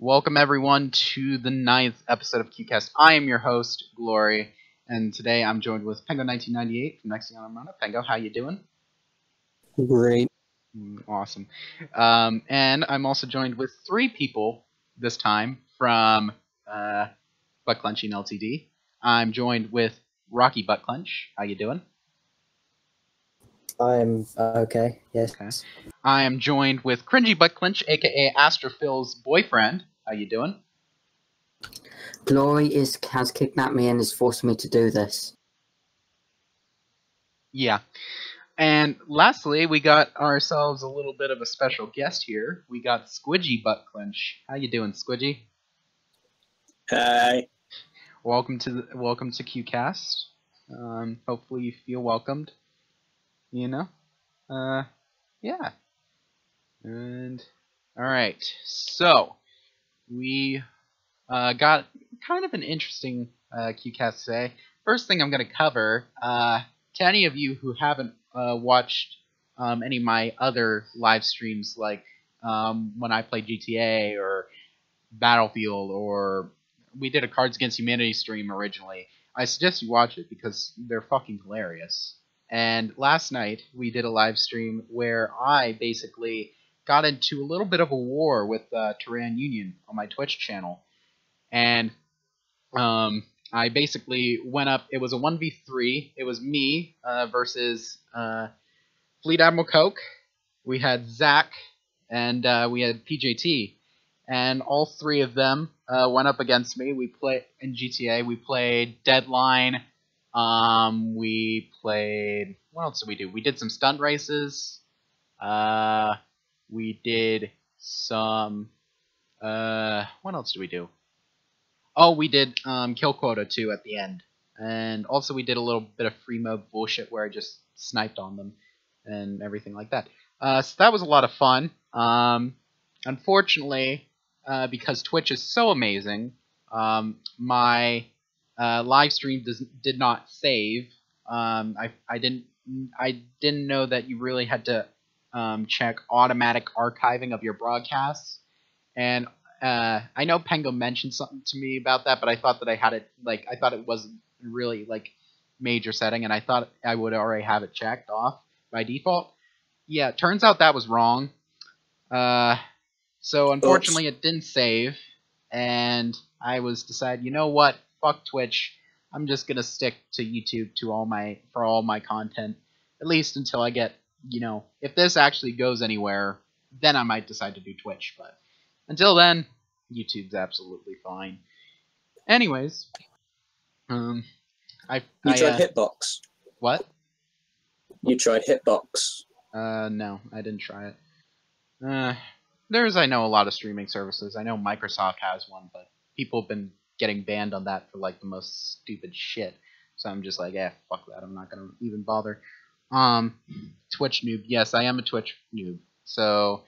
Welcome everyone to the 9th episode of QCast. I am your host, Glory, and today I'm joined with Pengo1998 from Nexion Armada. Pengo, how you doing? Great. Awesome. And I'm also joined with 3 people this time from Buttclenchean LTD. I'm joined with Rocky Buttclench. How you doing? I'm okay, yes. Okay. I am joined with Cringey Buttclench, aka Astrophil's boyfriend. How you doing? Glory has kidnapped me and is forcing me to do this. Yeah. And lastly, we got ourselves a little bit of a special guest here. We got Squidgy Buttclench. How you doing, Squidgy? Hi. Welcome to QCast. Hopefully you feel welcomed. You know? Yeah. And alright. So we got kind of an interesting QCast today. First thing I'm gonna cover, to any of you who haven't watched any of my other live streams, like when I played GTA or Battlefield, or we did a Cards Against Humanity stream originally, I suggest you watch it because they're fucking hilarious. And last night we did a live stream where I basically got into a little bit of a war with Tyran Union on my Twitch channel, and I basically went up. It was a 1v3. It was me versus Fleet Admiral Coke. We had Zach, and we had PJT. And all 3 of them went up against me. We played in GTA. We played Deadline. We played... What else did we do? We did some stunt races. We did some... what else did we do? Oh, we did kill quota too at the end, and also we did a little bit of free mode bullshit where I just sniped on them and everything like that. So that was a lot of fun. Unfortunately, because Twitch is so amazing, my live stream did not save. I didn't know that you really had to check automatic archiving of your broadcasts, and I know Pengo mentioned something to me about that, but I thought that I had it, like, I thought it wasn't really, like, major setting, and I thought I would already have it checked off by default. Yeah, it turns out that was wrong. So unfortunately it didn't save, and I was decided, you know what, fuck Twitch, I'm just gonna stick to YouTube for all my content, at least until I get, you know, if this actually goes anywhere, then I might decide to do Twitch, but until then, YouTube's absolutely fine. Anyways, You tried Hitbox? What? You tried Hitbox? No, I didn't try it. I know a lot of streaming services. I know Microsoft has one, but people have been getting banned on that for, like, the most stupid shit. So I'm just like, fuck that. I'm not gonna even bother. Twitch noob. Yes, I am a Twitch noob. So,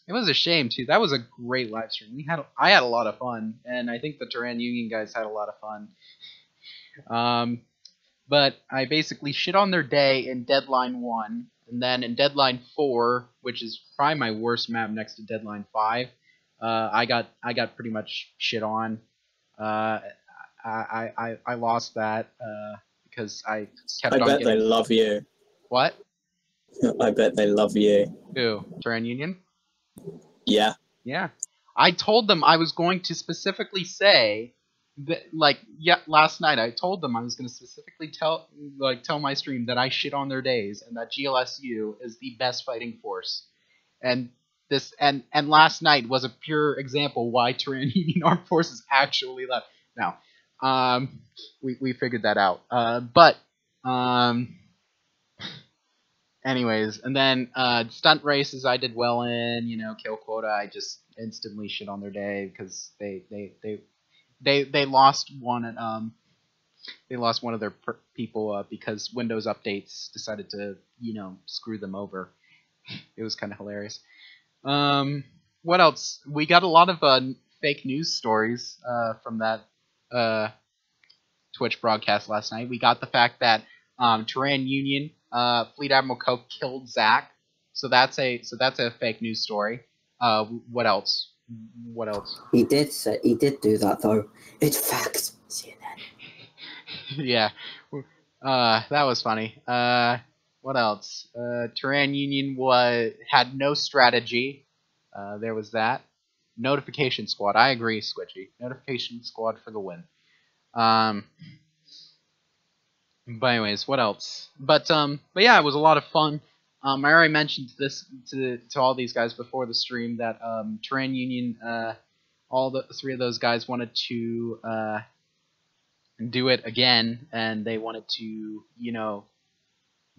it was a shame too. That was a great live stream. I had a lot of fun, and I think the Tyran Union guys had a lot of fun. But I basically shit on their day in Deadline 1, and then in Deadline 4, which is probably my worst map next to Deadline 5, I got pretty much shit on. I lost that because I kept on getting... I bet they love you. What? I bet they love you. Who? Tyran Union? Yeah. Yeah. I told them I was going to specifically say that, like, last night I told them I was going to specifically tell my stream that I shit on their days and that GLSQ is the best fighting force. And last night was a pure example why Tyran Union Armed Forces actually left. Now, we figured that out. Anyways, and then stunt races I did well in, you know, kill quota I just instantly shit on their day because they lost one at they lost one of their people because Windows updates decided to, you know, screw them over. It was kind of hilarious. What else? We got a lot of fake news stories from that Twitch broadcast last night. We got the fact that Tyran Union, Fleet Admiral Coke killed Zach, so that's a fake news story. What else? What else? He did do that though. It's fact. CNN. Yeah. That was funny. What else? Terran Union had no strategy. There was that. Notification Squad. I agree, Squidgy. Notification Squad for the win. But anyways, what else? But yeah, it was a lot of fun. I already mentioned this to all these guys before the stream that Terran Union, all the three of those guys wanted to do it again, and they wanted to,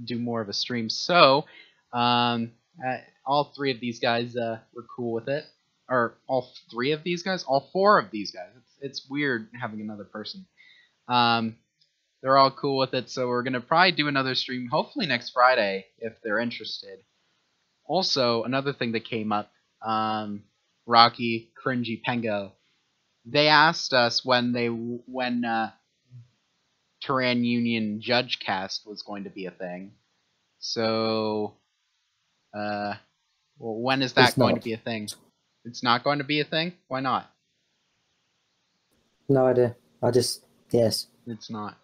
do more of a stream. So, all three of these guys were cool with it. Or all three of these guys? All four of these guys. It's weird having another person. They're all cool with it, so we're going to probably do another stream, hopefully next Friday, if they're interested. Also, another thing that came up, Rocky, Cringey, Pengo, they asked us when Terran Union Judge Cast was going to be a thing. So, well, when is that going to be a thing? It's not going to be a thing? Why not? No idea. Yes. It's not.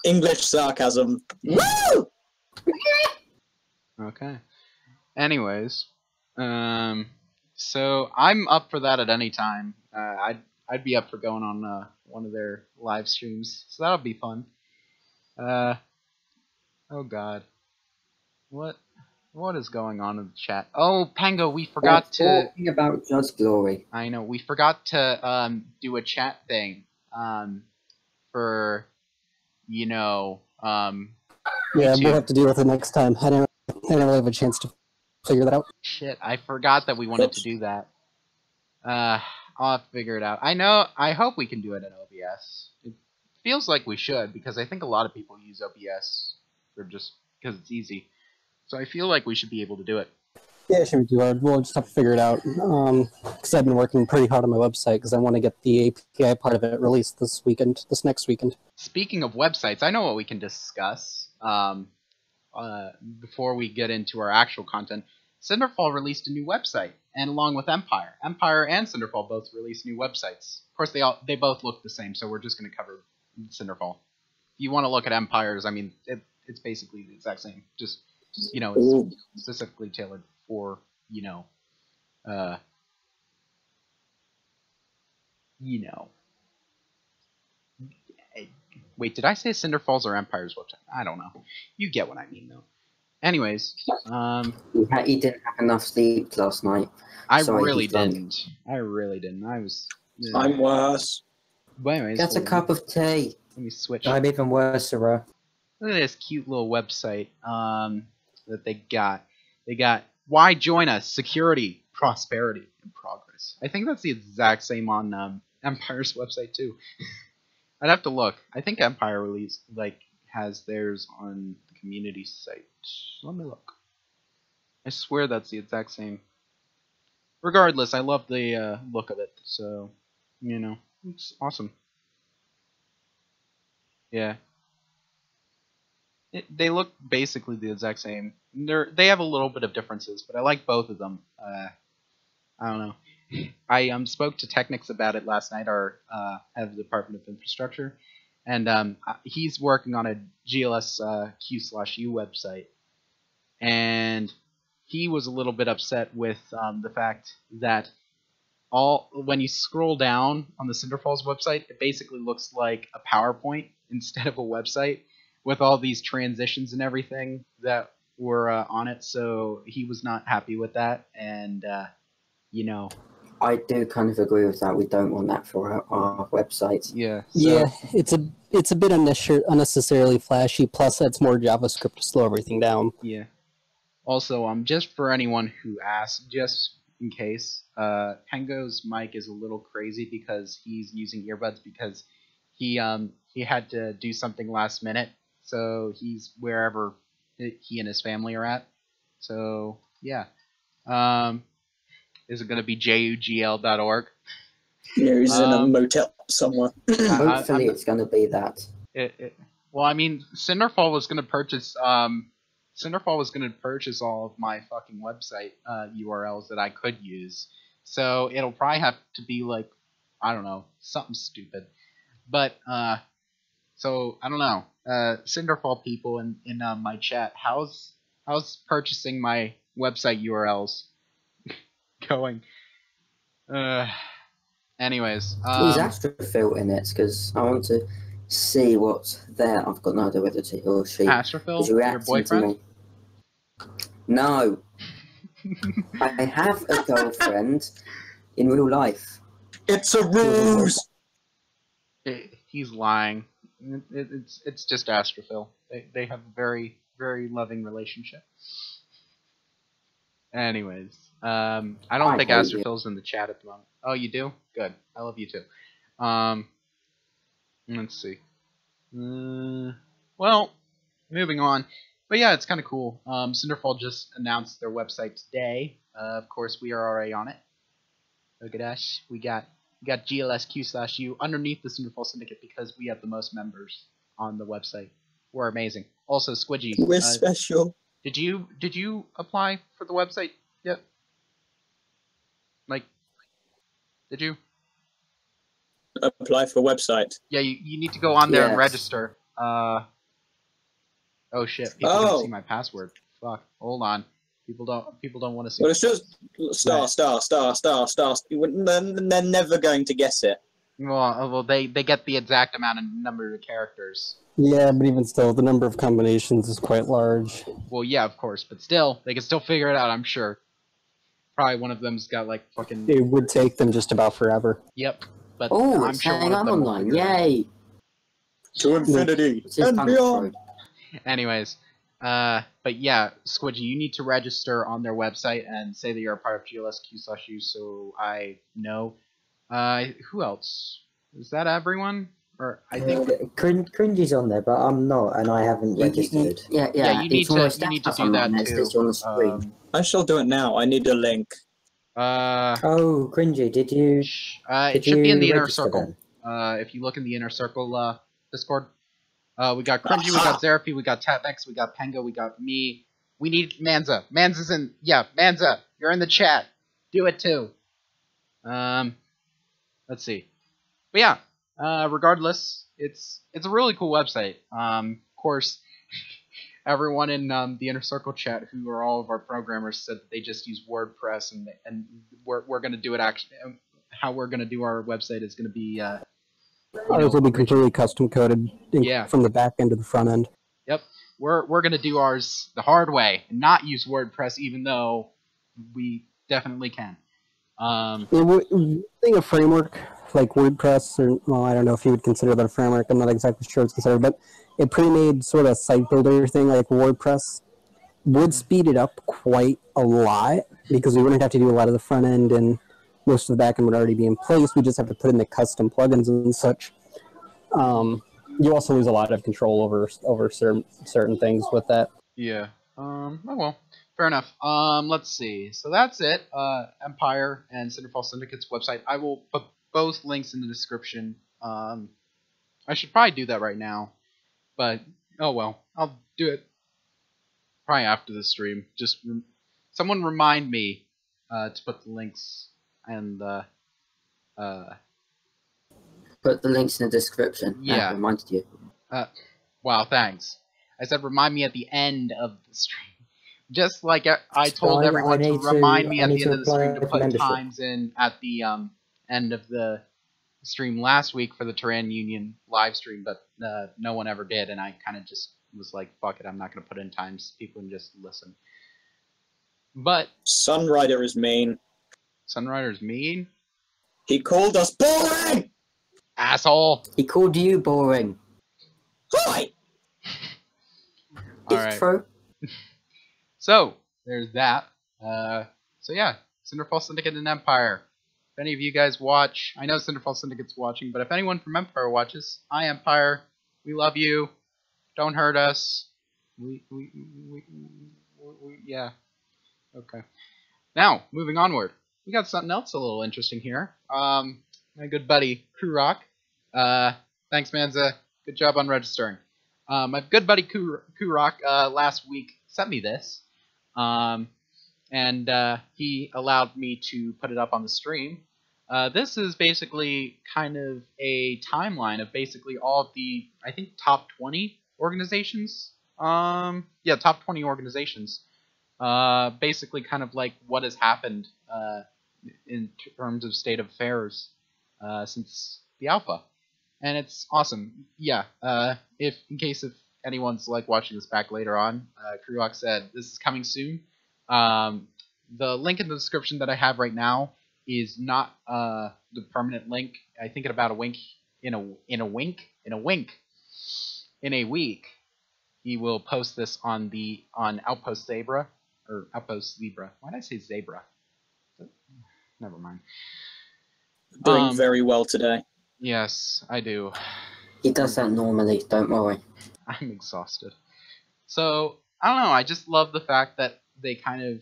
English sarcasm. Woo! Okay. Anyways, so I'm up for that at any time. I'd be up for going on one of their live streams, so that'll be fun. Oh God, what is going on in the chat? Oh, Pango, we forgot to talking about Judge Glory. I know we forgot to do a chat thing for Yeah, YouTube. we'll have to deal with it next time. I didn't really have a chance to figure that out. Shit, I forgot that we wanted to do that. I'll have to figure it out. I hope we can do it in OBS. It feels like we should, because I think a lot of people use OBS for just because it's easy. So I feel like we should be able to do it. Yeah, it shouldn't be too hard. We'll just have to figure it out. Because I've been working pretty hard on my website because I want to get the API part of it released this next weekend. Speaking of websites, I know what we can discuss before we get into our actual content. Cinderfall released a new website, and along with Empire and Cinderfall both released new websites. Of course, they both look the same, so we're just going to cover Cinderfall. If you want to look at Empire's, I mean, it's basically the exact same. Just, it's specifically tailored for, Wait, did I say Cinderfall's or Empire's website? I don't know. You get what I mean, though. Anyways, He didn't have enough sleep last night. I Sorry, really he's drunk. didn't. I was. I'm worse. But anyways, Get a cup of tea. let me switch. I'm even worse, sir. Look at this cute little website that they got. They got why join us? Security, prosperity, and progress. I think that's the exact same on Empire's website too. I'd have to look. I think Empire has theirs on the community site. Let me look. I swear that's the exact same. Regardless, I love the look of it. So, it's awesome. Yeah. They look basically the exact same. They have a little bit of differences, but I like both of them. I don't know. I spoke to Technics about it last night, our head of the Department of Infrastructure, and he's working on a GLSQ/U website, and he was a little bit upset with the fact that when you scroll down on the Cinderfalls website, it basically looks like a PowerPoint instead of a website with all these transitions and everything that were on it. So he was not happy with that, and I do kind of agree with that. We don't want that for our websites. yeah. Yeah, it's a bit unnecessarily flashy. Plus, that's more JavaScript to slow everything down. Yeah. Also, just for anyone who asked, just in case, Pengo's mic is a little crazy because he's using earbuds because he had to do something last minute, so he's wherever he and his family are at. So yeah. Is it going to be jugl.org? Yeah, he's in a motel somewhere. Hopefully it's going to be that. Well, I mean, Cinderfall was going to purchase all of my fucking website URLs that I could use. So it'll probably have to be like, I don't know, something stupid. But so I don't know. Cinderfall people in my chat, how's purchasing my website URLs going? Anyways, He's Astrophil in it because I want to see what's there. I've got no idea whether he or she Astrophil, is your reacting to boyfriend? me. No, I have a girlfriend in real life. It's a ruse! He's lying. It's just Astrophil. They have a very, very loving relationship. Anyways, I don't think Astrophil's in the chat at the moment. Oh, you do? Good. I love you too. Let's see. Well, moving on. But yeah, it's kind of cool. Cinderfall just announced their website today. Of course, we are already on it. Look at us. We got GLSQ/U underneath the Cinderfall Syndicate because we have the most members on the website. We're amazing. Also, Squidgy. We're special. Did you apply for the website yet? Like, did you? Apply for website. Yeah, you need to go on there and Yes. register. Oh shit! People don't see my password. Fuck. Hold on. People don't want to see. Well, it's just star. They're never going to guess it. Well, they get the exact amount of number of characters. Yeah, but even still, the number of combinations is quite large. Well, yeah, of course, but still, they can still figure it out. I'm sure. Probably one of them's got like fucking. It would take them just about forever. Yep. But Oh, I'm it's sure saying one of I'm them will online. figure it out. Yay! To infinity It's just and beyond. Anyways, but yeah, Squidgy, you need to register on their website and say that you're a part of GLSQ/U, so I know. Who else? Is that everyone? Or I think. Cringey's on there, but I'm not, and I haven't registered. Yeah, you need to do that too. It's on the screen. I shall do it now. I need a link. Oh, Cringey, did you? It should be in the inner register circle. then? If you look in the inner circle Discord, we got Cringey, we got Zerapi, we got Tatnex, we got Penga, we got me. We need Manza. Manza's in. Yeah, Manza, you're in the chat. Do it too. Let's see. But yeah, regardless, it's a really cool website. Of course, everyone in the inner circle chat, who are all of our programmers, said that they just use WordPress, and we're gonna do it actually. How we're gonna do our website is gonna be. Ours will be completely custom coded Yeah. from the back end to the front end. Yep, we're gonna do ours the hard way and not use WordPress, even though we definitely can. Using a framework like WordPress, or well, I don't know if you would consider that a framework. I'm not exactly sure it's considered, but a pre-made sort of site builder thing like WordPress would speed it up quite a lot because we wouldn't have to do a lot of the front end and most of the back end would already be in place. We just have to put in the custom plugins and such. You also lose a lot of control over certain things with that. Yeah. Oh well. Fair enough. Let's see. So that's it. Empire and Cinderfall Syndicate's website. I will put both links in the description. I should probably do that right now, but oh well. I'll do it probably after the stream. Just someone remind me to put the links and Put the links in the description. Yeah. I reminded you. wow, thanks. I said remind me at the end of the stream. Just like I told everyone to remind me at the end of the stream to put times in at the end of the stream last week for the Terran Union live stream, but no one ever did, and I kind of just was like, fuck it, I'm not going to put in times. People can just listen. But Sunrider is mean. Sunrider's mean? He called us boring! Asshole! He called you boring. Hi! It's true. So, there's that. So yeah, Cinderfall Syndicate and Empire. If any of you guys watch, I know Cinderfall Syndicate's watching, but if anyone from Empire watches, hi Empire, we love you. Don't hurt us. We yeah. Okay. Now, moving onward. We got something else a little interesting here. My good buddy, Kurok. Thanks, Manza. Good job on registering. My good buddy Kurok last week sent me this. and he allowed me to put it up on the stream. This is basically kind of a timeline of basically all of the, I think, top 20 organizations. Yeah, top 20 organizations. Basically kind of like what has happened in terms of state of affairs since the alpha. And it's awesome. Yeah, if in case if anyone's like watching this back later on, Krulok said this is coming soon. The link in the description that I have right now is not the permanent link. I think in about a wink, in a week, he will post this on Outpost Zebra or Outpost Zebra. Why did I say Zebra? Never mind. Doing very well today. Yes, I do. He does that normally, don't worry. I'm exhausted. So, I don't know, I just love the fact that they kind of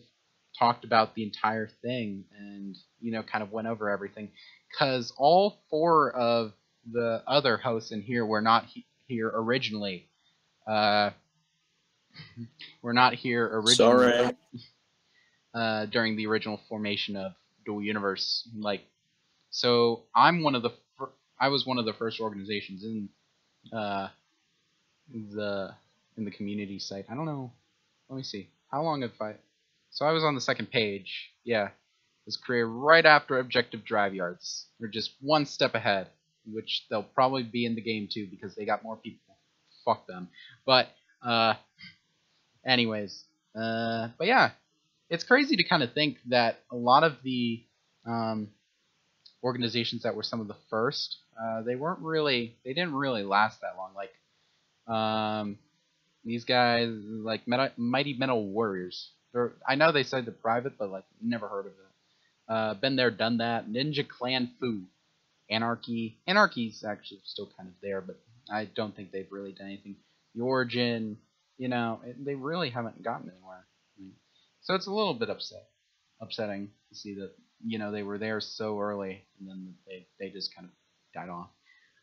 talked about the entire thing and, you know, kind of went over everything. Because all 4 of the other hosts in here were not here originally. We're not here originally. Sorry. During the original formation of Dual Universe. Like, so I'm one of the I was one of the first organizations in the community site. I don't know. Let me see. How long have I? So I was on the second page. Yeah, it was created right after Objective Drive Yards. They're just one step ahead, which they'll probably be in the game too because they got more people. Fuck them. But anyways, but yeah, it's crazy to kind of think that a lot of the organizations that were some of the first, they didn't really last that long. Like these guys, like Mighty Metal Warriors. I know they said they're private, but like never heard of it. Been there, done that. Ninja Clan Fu, Anarchy's actually still kind of there, but I don't think they've really done anything. The Origin, you know, they really haven't gotten anywhere. So it's a little bit upsetting to see that, you know, they were there so early and then they just kind of died off.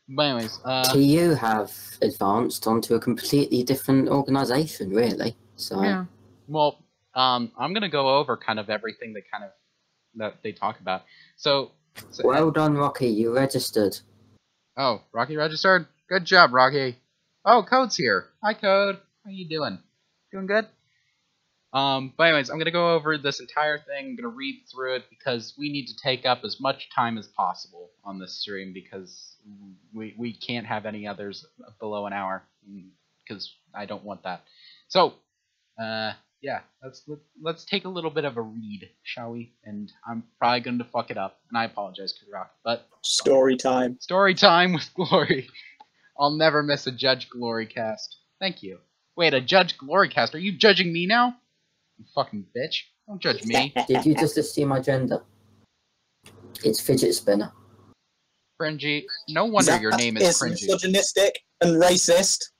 But anyways, TU have advanced onto a completely different organization, really. So yeah. Well, I'm gonna go over kind of everything that they talk about. So well done, Rocky. You registered. Oh, Rocky registered. Good job, Rocky. Oh, Code's here. Hi, Code. How you doing? Doing good? But anyways, I'm going to go over this entire thing. I'm going to read through it because we need to take up as much time as possible on this stream because we can't have any others below an hour because I don't want that. So, yeah, let's take a little bit of a read, shall we? And I'm probably going to fuck it up, and I apologize, Rock, but Story time. Story time with Glory. I'll never miss a Judge Glory cast. Thank you. Wait, a Judge Glory cast? Are you judging me now? You fucking bitch. Don't judge me. Did you just assume my gender? It's fidget spinner. Cringey. No wonder your name is Cringey. Misogynistic and racist.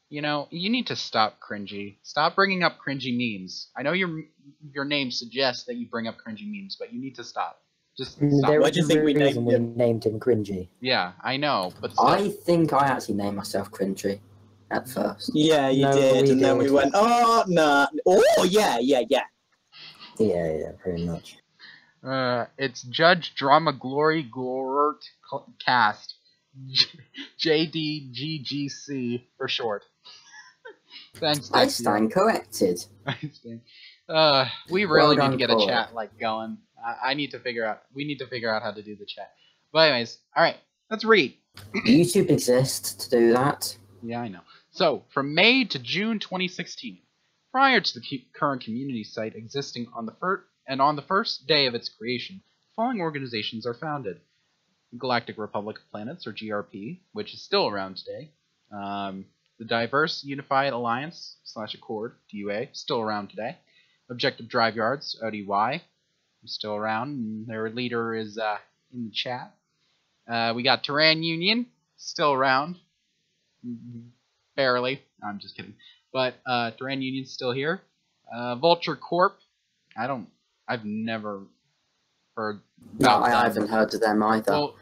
You know, you need to stop Cringey. Stop bringing up cringy memes. I know your name suggests that you bring up cringy memes, but you need to stop. Just stop. Why do you think we named him? named him Cringey? Yeah, I know, but still. I think I actually named myself Cringey at first. Yeah, you did, and then we went, oh, nah. Oh, yeah. Yeah, pretty much. It's Judge Drama Glory Glort Cast. JDGGC for short. Thanks, I stand corrected. We really need to get a chat like going. We need to figure out how to do the chat. But anyways, alright, let's read. YouTube exists to do that. Yeah, I know. So, from May to June 2016, prior to the current community site existing on the first day of its creation, the following organizations are founded. Galactic Republic of Planets, or GRP, which is still around today. The Diverse Unified Alliance / Accord, DUA, still around today. Objective Drive Yards, ODY, still around. And their leader is in the chat. We got Terran Union, still around. Barely. No, I'm just kidding. But Terran Union's still here. Vulture Corp. I've never heard about them. I haven't heard of them either. Well,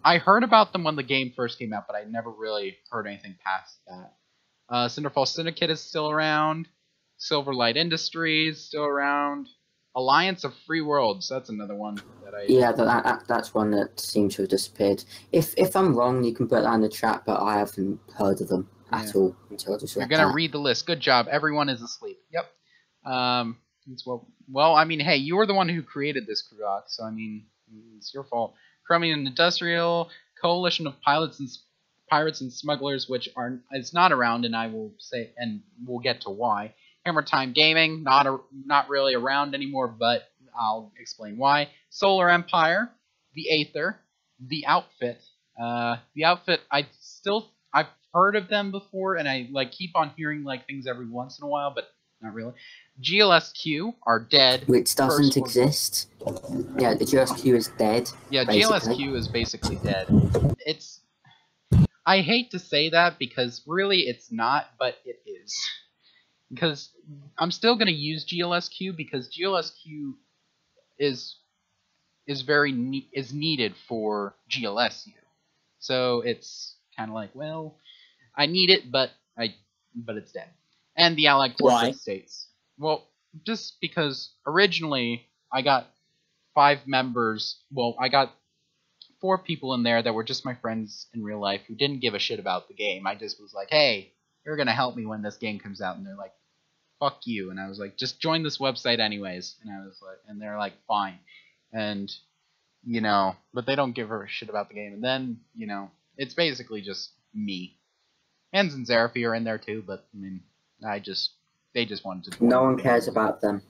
I heard about them when the game first came out, but I never really heard anything past that. Cinderfall Syndicate is still around. Silverlight Industries still around. Alliance of Free Worlds. That's another one that I. Yeah, that's one that seems to have disappeared. If I'm wrong, you can put that in the chat, but I haven't heard of them at all until I just You're read gonna that. read the list. Good job. Everyone is asleep. Yep. It's well, I mean, hey, you were the one who created this Krugok, so I mean, it's your fault. Chromium Industrial, Coalition of Pirates and Smugglers, which is not around, and I will say, and we'll get to why. Hammer Time Gaming, not really around anymore, but I'll explain why. Solar Empire, the Aether, the Outfit. The Outfit, I've heard of them before, and I keep on hearing things every once in a while, but not really. GLSQ are dead. Which doesn't exist. Yeah, the GLSQ is dead. Yeah, basically. GLSQ is basically dead. I hate to say that because really it's not, but it is. Because I'm still going to use GLSQ because GLSQ is needed for GLSU. So it's kind of well, I need it, but it's dead. And the Allied Corporate States. Well, just because originally I got 5 members. Well, I got 4 people in there that were just my friends in real life who didn't give a shit about the game. I just was like, hey, you're going to help me when this game comes out. And they're like, fuck you. And I was like, just join this website anyways. And they're like, fine. And, but they don't give a shit about the game. And then, it's basically just me. Hans and Zerafi are in there too, but I mean, they just wanted to. No one cares about them.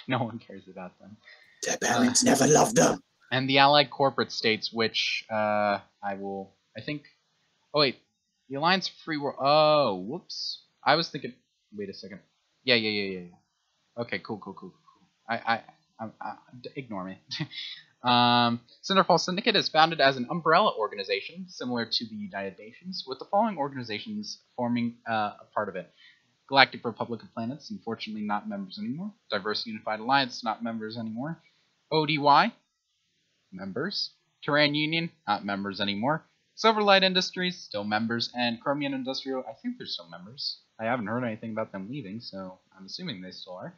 No one cares about them. Their parents never loved them. And the Allied Corporate States, which I think. Oh wait, the Alliance Free World. Oh, whoops. I was thinking. Wait a second. Yeah. Okay, cool. Ignore me. Cinderfall Syndicate is founded as an umbrella organization similar to the United Nations, with the following organizations forming a part of it. Galactic Republic of Planets, unfortunately not members anymore. Diverse Unified Alliance, not members anymore. ODY, members. Terran Union, not members anymore. Silverlight Industries, still members. And Chromium Industrial, I think they're still members. I haven't heard anything about them leaving, so I'm assuming they still are.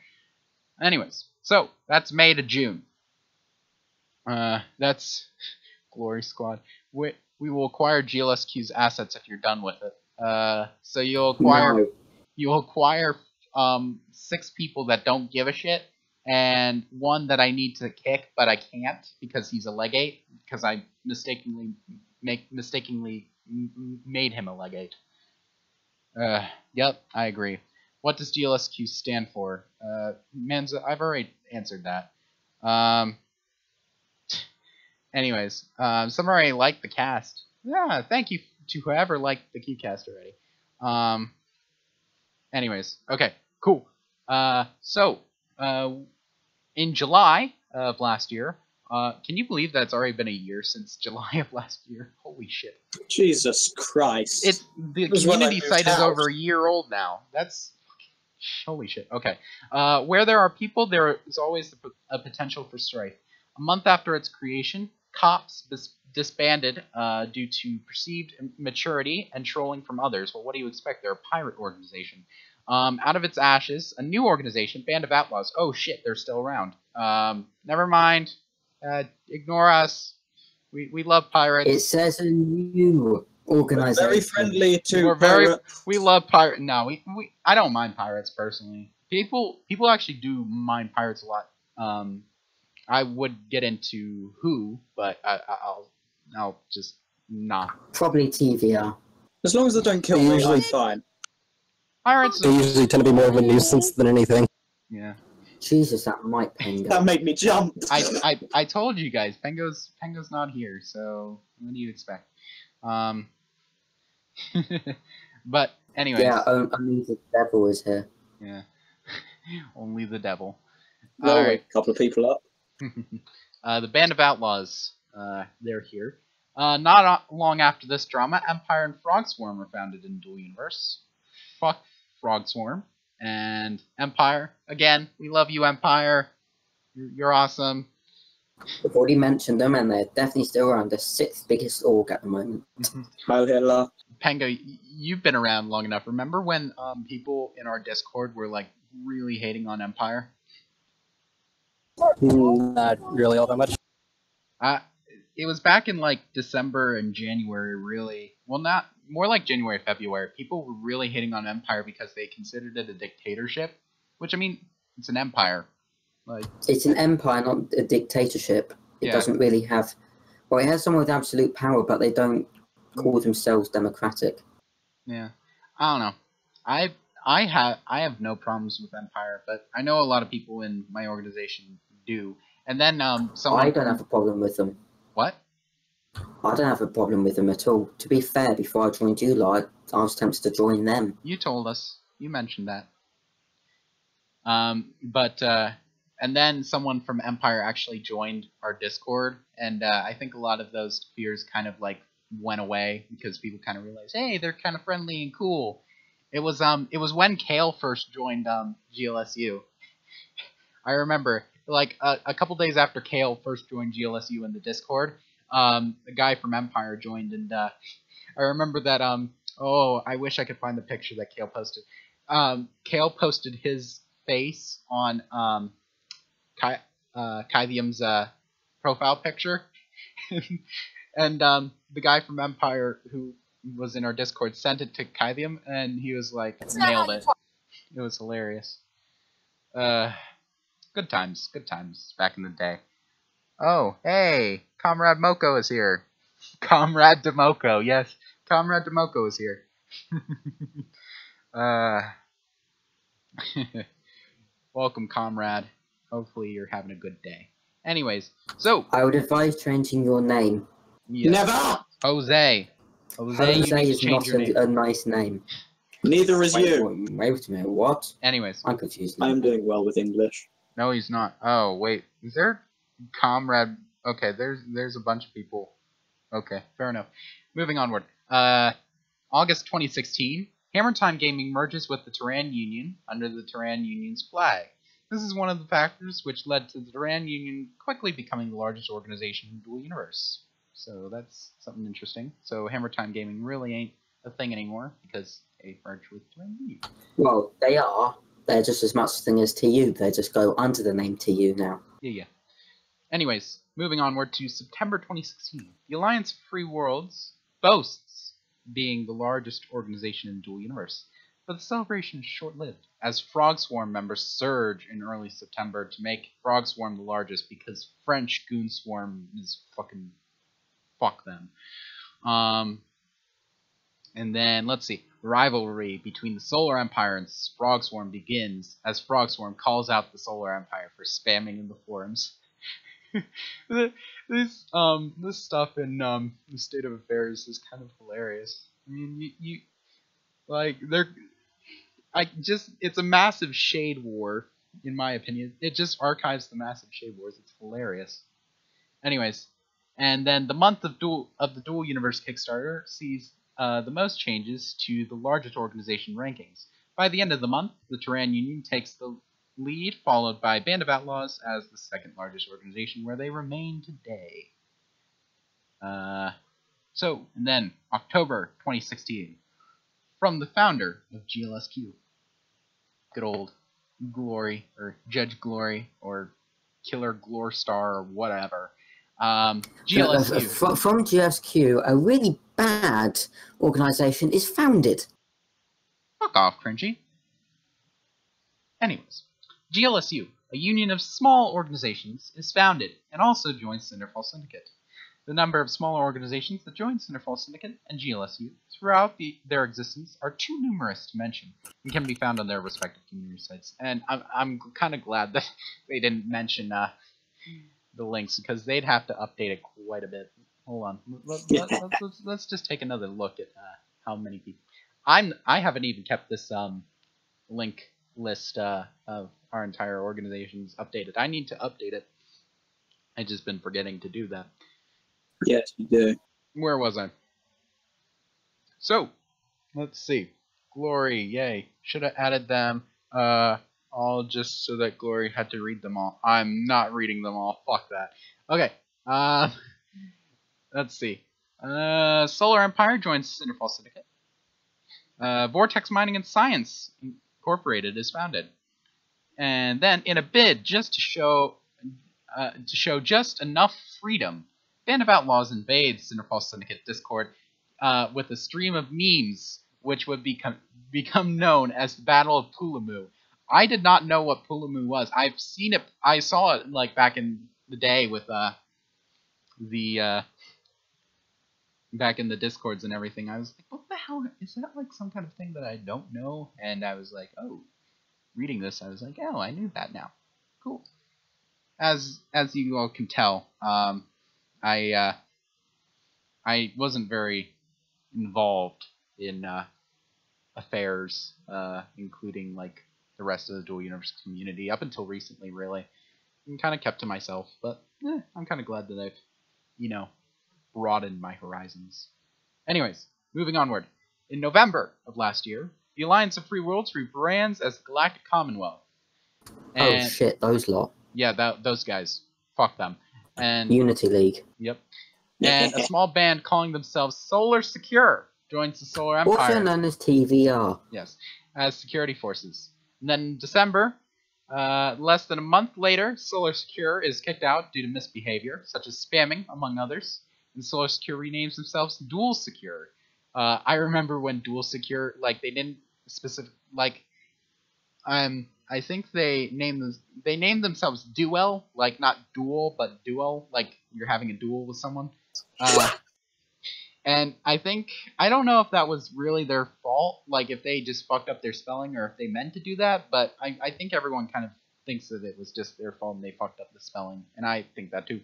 Anyways, so that's May to June. That's Glory Squad. We will acquire GLSQ's assets if you're done with it. So you'll acquire 6 people that don't give a shit, and 1 that I need to kick, but I can't because he's a legate, because I mistakenly made him a legate. Yep, I agree. What does GLSQ stand for? Manza, I've already answered that. Anyways, some already liked the cast. Yeah, thank you to whoever liked the QCast already. Anyways, okay, cool. In July of last year, can you believe that it's already been a year since July of last year? Holy shit. Jesus Christ. The community site is over a year old now. That's... Holy shit. Okay. Where there are people, there is always a potential for strife. A month after its creation, COPS disbanded due to perceived immaturity and trolling from others. Well, what do you expect? They're a pirate organization. Out of its ashes, a new organization, Band of Outlaws. Oh shit, they're still around. Never mind. Ignore us. We love pirates. It says a new organization. Very friendly to pirates. We love pirates. No, I don't mind pirates personally. People actually do mind pirates a lot. I would get into who, but I'll just not. Probably TVR. As long as they don't kill me, I'm fine. Pirates. They usually tend to be more of a nuisance than anything. Yeah. Jesus, that might Pengo. That made me jump. I told you guys, Pengo's not here, so what do you expect? But anyways. Yeah, only the devil is here. Yeah. Only the devil. Well, all right. A couple of people up. The Band of Outlaws, they're here. Not long after this drama, Empire and Frog Swarm were founded in Dual Universe. Fuck Frog Swarm. And Empire, again, we love you, Empire. You're awesome. We've already mentioned them, and they're definitely still around. The 6th biggest org at the moment. Heil Hitler. Pengo, you've been around long enough. Remember when people in our Discord were like really hating on Empire? Not really all that much. It was back in like December and January, really. Well, not more like January, February. People were really hating on Empire because they considered it a dictatorship. Which, I mean, it's an empire. Like, it's an empire, not a dictatorship. It doesn't really have. Well, it has someone with absolute power, but they don't call themselves democratic. Yeah, I don't know. I have no problems with Empire, but I know a lot of people in my organization do. And then someone. I don't have a problem with them. What? I don't have a problem with them at all. To be fair, before I joined you, like, I was tempted to join them. You told us. You mentioned that. And then someone from Empire actually joined our Discord, and I think a lot of those fears kind of like went away because people kind of realized, hey, they're kind of friendly and cool. It was when Kale first joined GLSU. I remember, like a couple days after Kale first joined GLSU in the Discord, a guy from Empire joined, and I remember that I wish I could find the picture that Kale posted. Kale posted his face on Kythium's profile picture, and the guy from Empire who was in our Discord sent it to Kythium, and he was like, nailed it. It was hilarious. Good times back in the day. Oh, hey, Comrade Moko is here. Comrade Demoko, yes, Comrade Demoko is here. Welcome, comrade. Hopefully you're having a good day. Anyways, so I would advise changing your name. yes. Never! Jose, Jose you need is to change not your name. a nice name. Neither is Wait you. a minute, what? Anyways, I'm confused I now. am doing well with English. no, he's not. Oh, wait, is there comrade? Okay, there's a bunch of people. Okay, fair enough. Moving onward. August 2016, Hammer Time Gaming merges with the Terran Union under the Terran Union's flag. This is one of the factors which led to the Terran Union quickly becoming the largest organization in the Dual Universe. So that's something interesting. So Hammer Time Gaming really ain't a thing anymore because they merged with Terran Union. Well, they are. They're just as much a thing as TU. They just go under the name TU now. Yeah. Anyways, moving onward to September 2016. The Alliance of Free Worlds boasts being the largest organization in the Dual Universe. But the celebration is short-lived, as Frog Swarm members surge in early September to make Frog Swarm the largest because French Goon Swarm is fucking fuck them. And then, let's see, rivalry between the Solar Empire and Frog Swarm begins as Frog Swarm calls out the Solar Empire for spamming in the forums. This stuff in the State of Affairs is kind of hilarious. I mean, you like it's a massive shade war, in my opinion. It just archives the massive shade wars. It's hilarious. Anyways, and then the month of the Dual Universe Kickstarter sees the most changes to the largest organization rankings. By the end of the month, the Terran Union takes the lead, followed by Band of Outlaws as the second largest organization, where they remain today. And then October 2016, from the founder of GLSQ, good old Glory, or Judge Glory, or Killer Glorstar, or whatever. GLSQ. From GLSQ, a really bad organization is founded. Fuck off, Cringey. Anyways, GLSU, a union of small organizations, is founded and also joins Cinderfall Syndicate. The number of smaller organizations that join Cinderfall Syndicate and GLSU throughout their existence are too numerous to mention and can be found on their respective community sites. And I'm kind of glad that they didn't mention the links, because they'd have to update it quite a bit. Hold on, let's just take another look at how many people. I haven't even kept this link list of our entire organizations updated. I need to update it. I've just been forgetting to do that. Yes, you do. Where was I? So, let's see. Glory, yay. Should have added them all just so that Glory had to read them all. I'm not reading them all. Fuck that. Okay. Let's see. Solar Empire joins Cinderfall Syndicate. Vortex Mining and Science Incorporated is founded. And then, in a bid just to show just enough freedom, Band of Outlaws invades Cinderfall Syndicate Discord with a stream of memes, which would become known as the Battle of Pulamu. I did not know what Pulamu was. I've seen it. I saw it like back in the day with back in the Discords and everything. I was like, what the hell is that? Like some kind of thing that I don't know? And I was like, oh, reading this, I was like, oh, I knew that now. Cool. As you all can tell, I wasn't very involved in affairs, including like the rest of the Dual Universe community up until recently, really. I'm kind of kept to myself, but I'm kind of glad that I've, broadened my horizons. Anyways, moving onward. In November of last year, the Alliance of Free Worlds rebrands as the Galactic Commonwealth. And, oh shit, those lot. Yeah, those guys. Fuck them. And Unity League. Yep. And a small band calling themselves Solar Secure joins the Solar Empire. Also known as TVR. Yes, as security forces. And then in December, less than a month later, Solar Secure is kicked out due to misbehavior, such as spamming, among others. And Solar Secure renames themselves Dual Secure. I remember when Dual Secure, like, they didn't I think they named themselves Duel, like not duel, but duel, like you're having a duel with someone. And I don't know if that was really their fault, like if they just fucked up their spelling or if they meant to do that, but I think everyone kind of thinks that it was just their fault and they fucked up the spelling, and I think that too.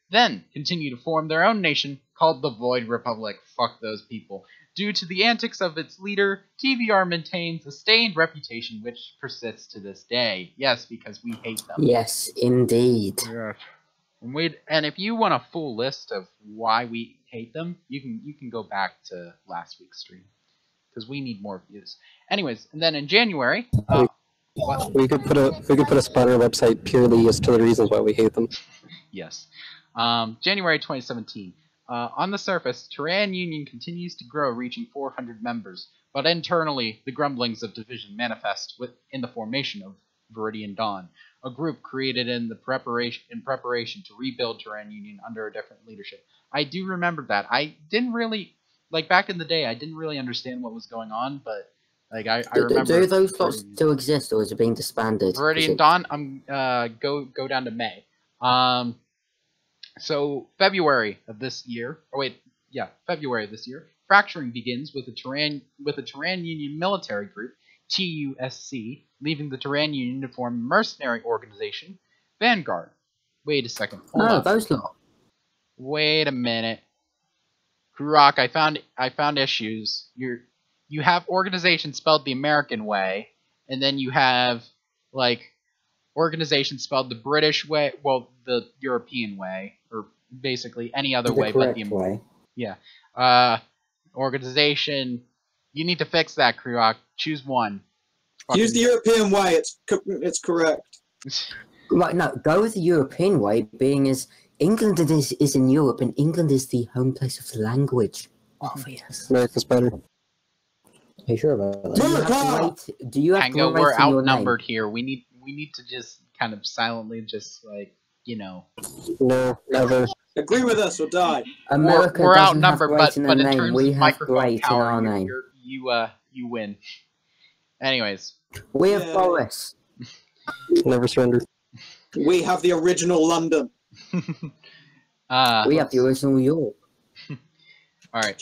Then continue to form their own nation called the Void Republic. Fuck those people. Due to the antics of its leader, TVR maintains a stained reputation which persists to this day. Yes, because we hate them. Yes, indeed. Yeah. And if you want a full list of why we hate them, you can go back to last week's stream, because we need more views. Anyways, and then in January, we could put a spot on our website purely as to the reasons why we hate them. Yes. January 2017. On the surface, Terran Union continues to grow, reaching 400 members, but internally, the grumblings of division manifest in the formation of Viridian Dawn, a group created in preparation to rebuild Terran Union under a different leadership. I do remember that. I didn't really, like back in the day, I didn't really understand what was going on, but like I remember. Do those slots still exist, or is it being disbanded? Viridian Dawn, go down to May. So February of this year, fracturing begins with the Terran Union military group, TUSC, leaving the Terran Union to form a mercenary organization, Vanguard. Wait a second. Hold on. Those lot. Wait a minute. Kurok, I found issues. You have organization spelled the American way, and then you have like organization spelled the British way, well, the European way, or basically any other way but the way. Yeah. Organization. You need to fix that, Kurok. Choose one. Use the European way. It's correct. Right, no, go with the European way, being as England is in Europe, and England is the home place of the language. Obvious. America's better. Are you sure about that? Do you have Tango, to we're write in your outnumbered name? here. We need to just kind of silently just like, No, never. Agree with us or die. America we're doesn't have outnumbered, great in their but in name. terms We of have microphone great in power, our name. you win. Anyways. We have Boris. Never surrender. We have the original London. We have the original York. Alright.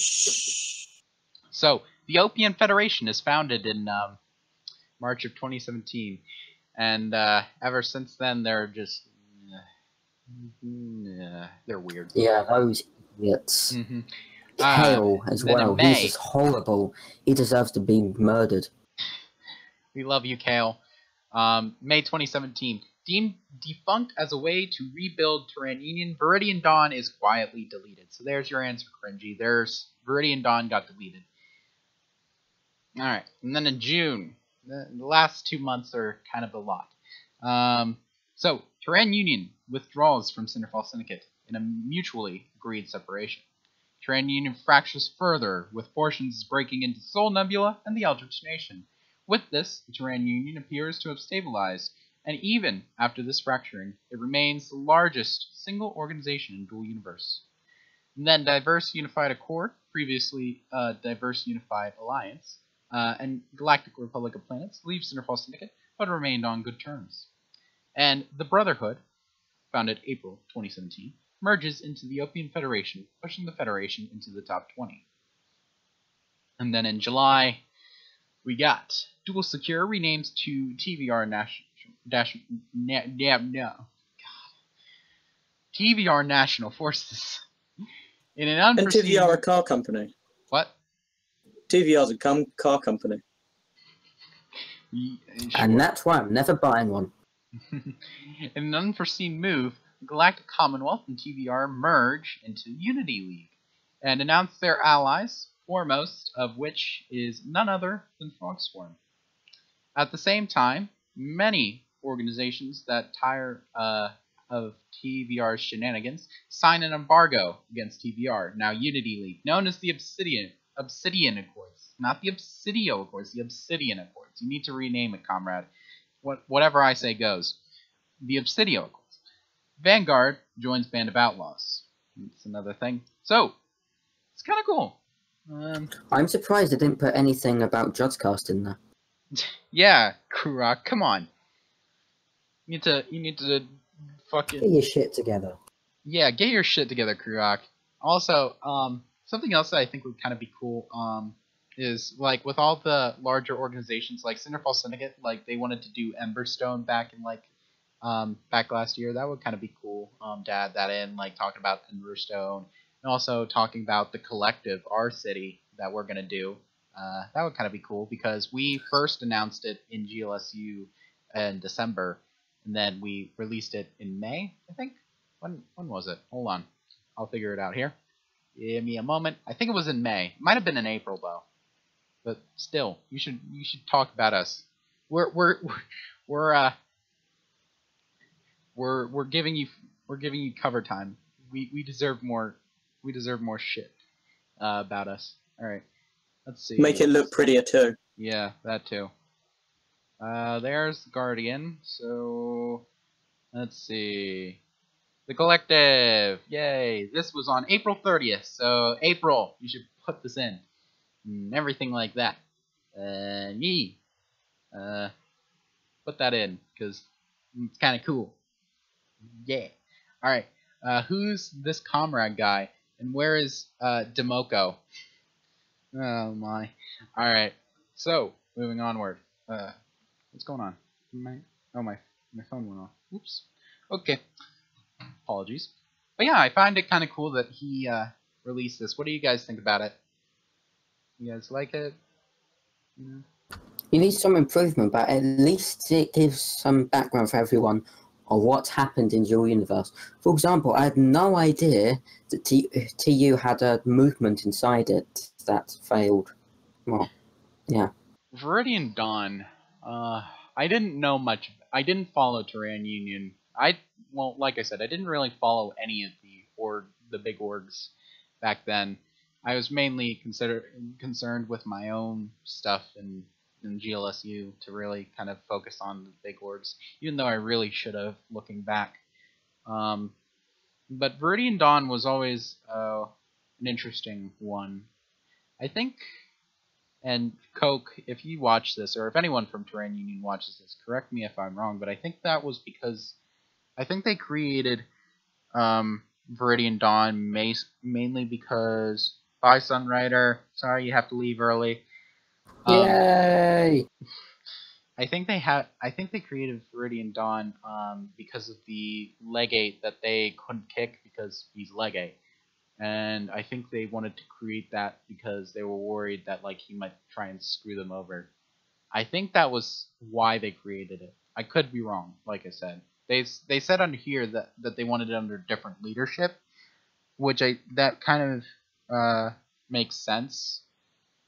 So, the Opium Federation is founded in March of 2017. And ever since then, they're just... they're weird. Yeah, those idiots. Mm-hmm. Kale as well. He's just horrible. He deserves to be murdered. We love you, Kale. May 2017. Deemed defunct as a way to rebuild Terran Union, Viridian Dawn is quietly deleted. So there's your answer, Cringey. There's Viridian Dawn got deleted. Alright, and then in June, the last 2 months are kind of a lot. So, Terran Union withdraws from Cinderfall Syndicate in a mutually agreed separation. Terran Union fractures further, with portions breaking into Sol Nebula and the Eldritch Nation, With this, the Terran Union appears to have stabilized, and even after this fracturing, it remains the largest single organization in Dual Universe. And then Diverse Unified Accord, previously Diverse Unified Alliance, and Galactic Republic of Planets leave Cinderfall Syndicate, but remained on good terms. And the Brotherhood, founded April 2017, merges into the Opium Federation, pushing the Federation into the top 20. And then in July, we got Dual Secure renamed to TVR TVR National Forces. In an And unforeseen... TVR a car company. What? TVR's a car company. Sure. And that's why I'm never buying one. In an unforeseen move, the Galactic Commonwealth and TVR merge into Unity League and announce their allies, foremost of which is none other than Frogswarm. At the same time, many organizations that tire of TVR's shenanigans sign an embargo against TVR, now Unity League, known as the Obsidian Accords. Not the Obsidio Accords, the Obsidian Accords. You need to rename it, comrade. Whatever I say goes. The Obsidio Accords. Vanguard joins Band of Outlaws. That's another thing. So, it's kind of cool. I'm surprised they didn't put anything about Judgecast in there. Yeah, Kurok, come on. You need to fucking... Get your shit together. Yeah, get your shit together, Kurok. Also, something else that I think would kind of be cool, is, like, with all the larger organizations, like Cinderfall Syndicate, like, they wanted to do Emberstone back in, like, back last year. That would kind of be cool, to add that in, like, talking about Emberstone, and also talking about the collective, our city, that we're going to do. That would kind of be cool, because we first announced it in GLSU in December, and then we released it in May, I think? When was it? Hold on. I'll figure it out here. Give me a moment. I think it was in May. It might have been in April, though. But still, you should talk about us. We're giving you cover time. We deserve more. We deserve more shit about us. All right. Let's see. Make it look prettier too. Yeah, that too. There's Guardian. So let's see. The Collective. Yay! This was on April 30th. So April, you should put this in. And everything like that. Yee. Put that in, because it's kind of cool. Yeah. Alright. Who's this comrade guy? And where is Demoko? Oh my. Alright. So, moving onward. What's going on? My phone went off. Oops. Okay. Apologies. But yeah, I find it kind of cool that he released this. What do you guys think about it? You guys like it? You need some improvement, but at least it gives some background for everyone of what's happened in Dual Universe. For example, I had no idea that TU had a movement inside it that failed. Well, yeah. Viridian Dawn. I didn't know much. I didn't follow Terran Union. Well, like I said, I didn't really follow any of the big orgs back then. I was mainly concerned with my own stuff in GLSU to really kind of focus on the big orgs, even though I really should have, looking back. But Viridian Dawn was always an interesting one. I think, and Coke, if you watch this, or if anyone from Terran Union watches this, correct me if I'm wrong, but I think that was because I think they created Viridian Dawn mainly because... Bye, Sunrider. Sorry you have to leave early. Yay! I think they created Viridian Dawn because of the legate that they couldn't kick because he's legate. And I think they wanted to create that because they were worried that like he might try and screw them over. I think that was why they created it. I could be wrong, like I said. They said under here that they wanted it under different leadership, which that kind of makes sense.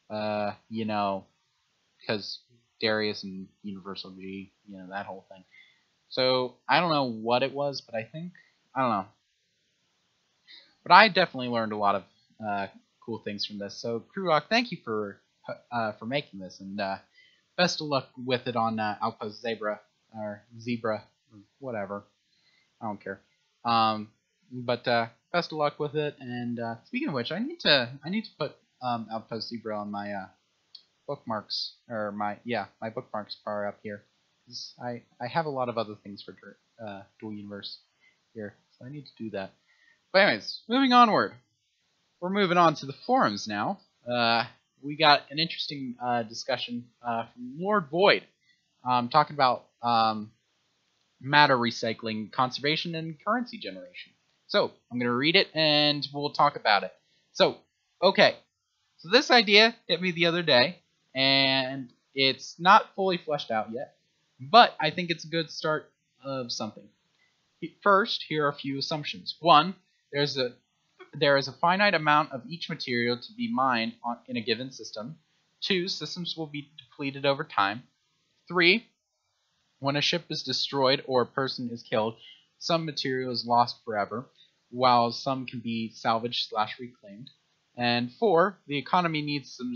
You know, because Darius and Universal G, you know, that whole thing. So I don't know what it was, but I don't know. But I definitely learned a lot of cool things from this. So Krurok, thank you for making this, and best of luck with it on Outpost Zebra or whatever. I don't care. But best of luck with it. And speaking of which, I need to put Outpost Zebra on my bookmarks, or my bookmarks bar up here. I have a lot of other things for Dual Universe here, so I need to do that. But anyways, moving onward. We're moving on to the forums now. We got an interesting discussion from Lord Void, talking about matter recycling, conservation, and currency generation. So I'm going to read it and we'll talk about it. So, okay. So this idea hit me the other day, and it's not fully fleshed out yet, but I think it's a good start of something. First, here are a few assumptions. 1, there is a finite amount of each material to be mined in a given system. 2, systems will be depleted over time. 3, when a ship is destroyed or a person is killed, some material is lost forever, while some can be salvaged/reclaimed. And 4, the economy needs some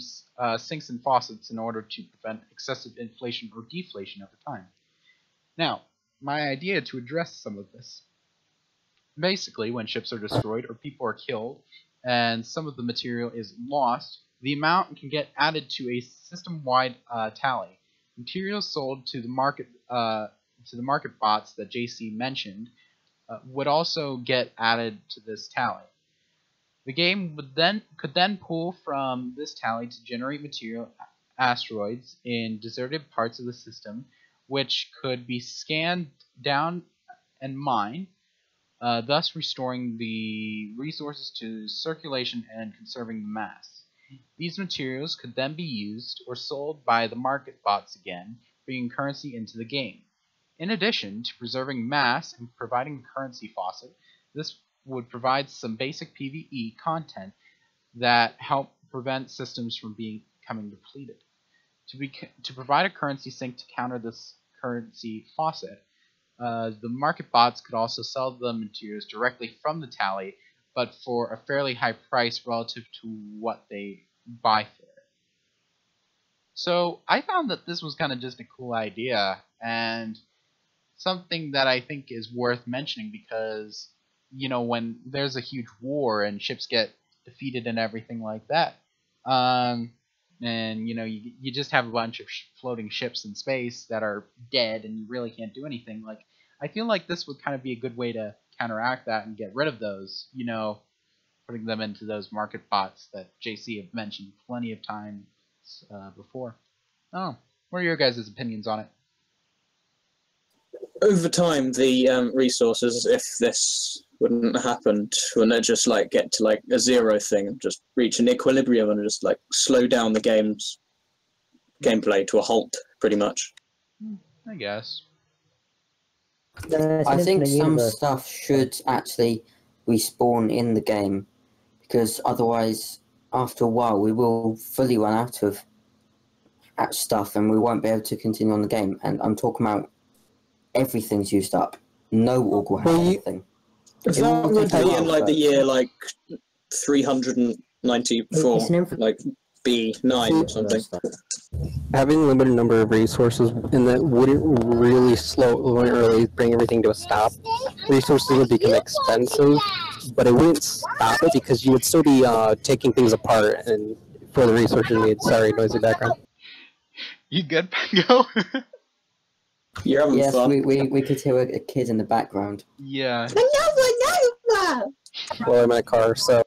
sinks and faucets in order to prevent excessive inflation or deflation over time. Now, my idea to address some of this. Basically, when ships are destroyed or people are killed and some of the material is lost, the amount can get added to a system-wide tally. Materials sold to the market bots that JC mentioned would also get added to this tally. The game could then pull from this tally to generate material asteroids in deserted parts of the system, which could be scanned down and mined, thus restoring the resources to circulation and conserving the mass. These materials could then be used or sold by the market bots again, bringing currency into the game. In addition to preserving mass and providing a currency faucet, this would provide some basic PvE content that help prevent systems from becoming depleted. To provide a currency sink to counter this currency faucet, the market bots could also sell the materials directly from the tally, but for a fairly high price relative to what they buy for it. So I found that this was kind of just a cool idea, and something that I think is worth mentioning because, you know, when there's a huge war and ships get defeated and everything like that, and you know, you just have a bunch of floating ships in space that are dead and you really can't do anything. Like, I feel like this would kind of be a good way to counteract that and get rid of those, you know, putting them into those market bots that JC have mentioned plenty of times before. Oh, what are your guys' opinions on it? Over time, the resources, if this wouldn't happen, wouldn't it just like get to like a zero thing and just reach an equilibrium and just like slow down the gameplay to a halt, pretty much? I guess. I think some stuff should actually respawn in the game, because otherwise, after a while, we will fully run out of stuff and we won't be able to continue on the game. And I'm talking about everything's used up. No org will have anything. Is that going to be in like the year like 394, like B9 or something? Having a limited number of resources and that wouldn't really bring everything to a stop. Resources would become expensive, but it wouldn't stop it because you would still be taking things apart and for the resources needed. Sorry, noisy background. You good, Pango? You're having yes, fun. we could hear a kid in the background. Yeah. Well, I'm in a car, so.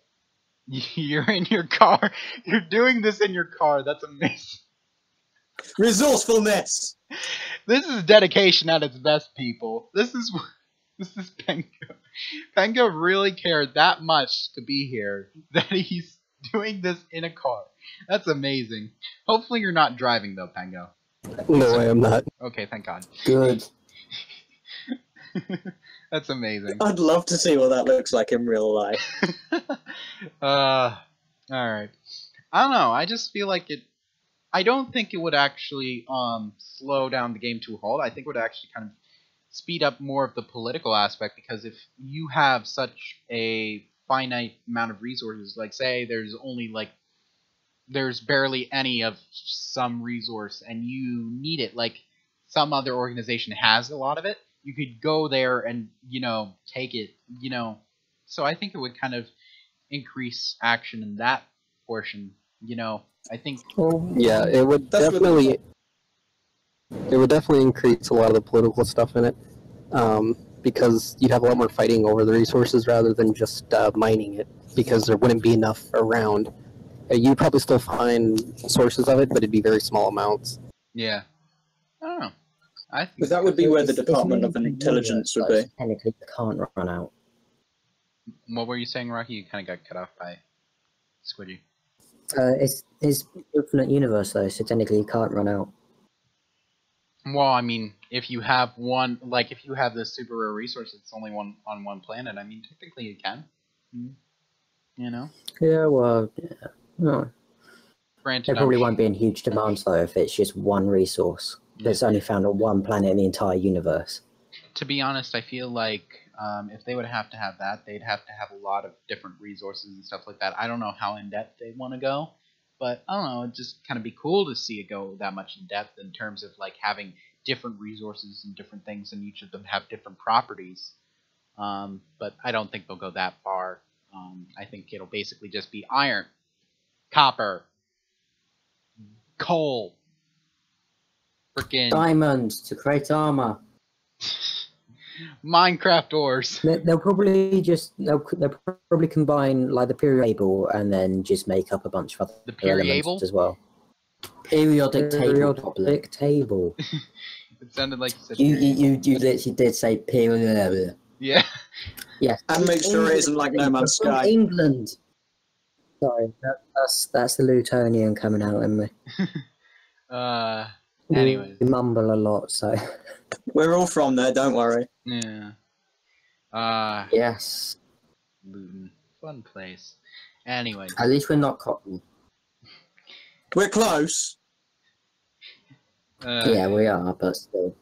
You're in your car. You're doing this in your car. That's amazing. Resourcefulness. This is dedication at its best, people. This is Pango. Pango really cared that much to be here that he's doing this in a car. That's amazing. Hopefully you're not driving though, Pango. No, I am not. Okay, thank God. Good. That's amazing. I'd love to see what that looks like in real life. Alright. I don't know, I just feel like I don't think it would actually slow down the game to a halt. I think it would actually kind of speed up more of the political aspect, because if you have such a finite amount of resources, like say there's only like there's barely any of some resource and you need it, like some other organization has a lot of it, you could go there and, take it, So I think it would kind of increase action in that portion, I think. Yeah, it would definitely. It would definitely increase a lot of the political stuff in it, because you'd have a lot more fighting over the resources rather than just mining it, because there wouldn't be enough around. You'd probably still find sources of it, but it'd be very small amounts. Yeah. I don't know. I think But that would be where the It's Department of really Intelligence would universe, be. so technically, it can't run out. What were you saying, Rocky? You kind of got cut off by Squidgy. It's infinite universe though, so technically you can't run out. Well, I mean, if you have one, like if you have this super rare resource, it's only one on one planet. I mean, technically you can. Yeah, well, yeah. No. Granted, There probably won't be in huge demands though if it's just one resource that's only found on one planet in the entire universe. To be honest, I feel like if they would have to have that, they'd have to have a lot of different resources and stuff like that. I don't know how in depth they want to go, but I don't know. It'd just kind of be cool to see it go that much in depth in terms of like having different resources and different things, and each of them have different properties. But I don't think they'll go that far. I think it'll basically just be iron, copper, coal, freaking Diamonds to create armor. Minecraft ores. They'll probably combine like the periodic table and then just make up a bunch of other The periodic elements as well. Periodic table. It sounded like you said. You literally did say periodic. Yeah. Yeah. And make sure it isn't like No Man's From Sky. England. Sorry, that's the Lutonian coming out in me. Anyways. We mumble a lot, so. We're all from there, don't worry. Yeah. Yes. Luton. Fun place. Anyways. At least we're not Cotton. We're close. Yeah, we are, but still.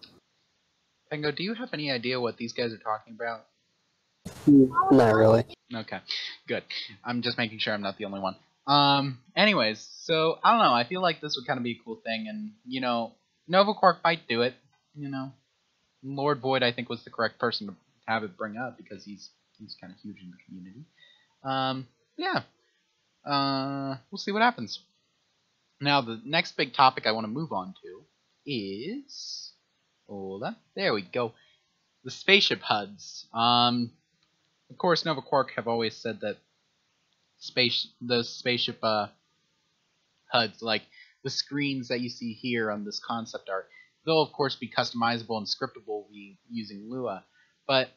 Pengo, do you have any idea what these guys are talking about? Not really. Okay, good. I'm just making sure I'm not the only one. Anyways, so, I don't know, I feel like this would kind of be a cool thing, and, Nova Quark might do it, Lord Void, I think, was the correct person to have it bring up, because he's kind of huge in the community. Yeah. We'll see what happens. Now, the next big topic I want to move on to is... Hold on. There we go. The spaceship HUDs. Of course, Nova Quark have always said that the spaceship HUDs, like the screens that you see here on this concept art, they'll of course be customizable and scriptable using Lua. But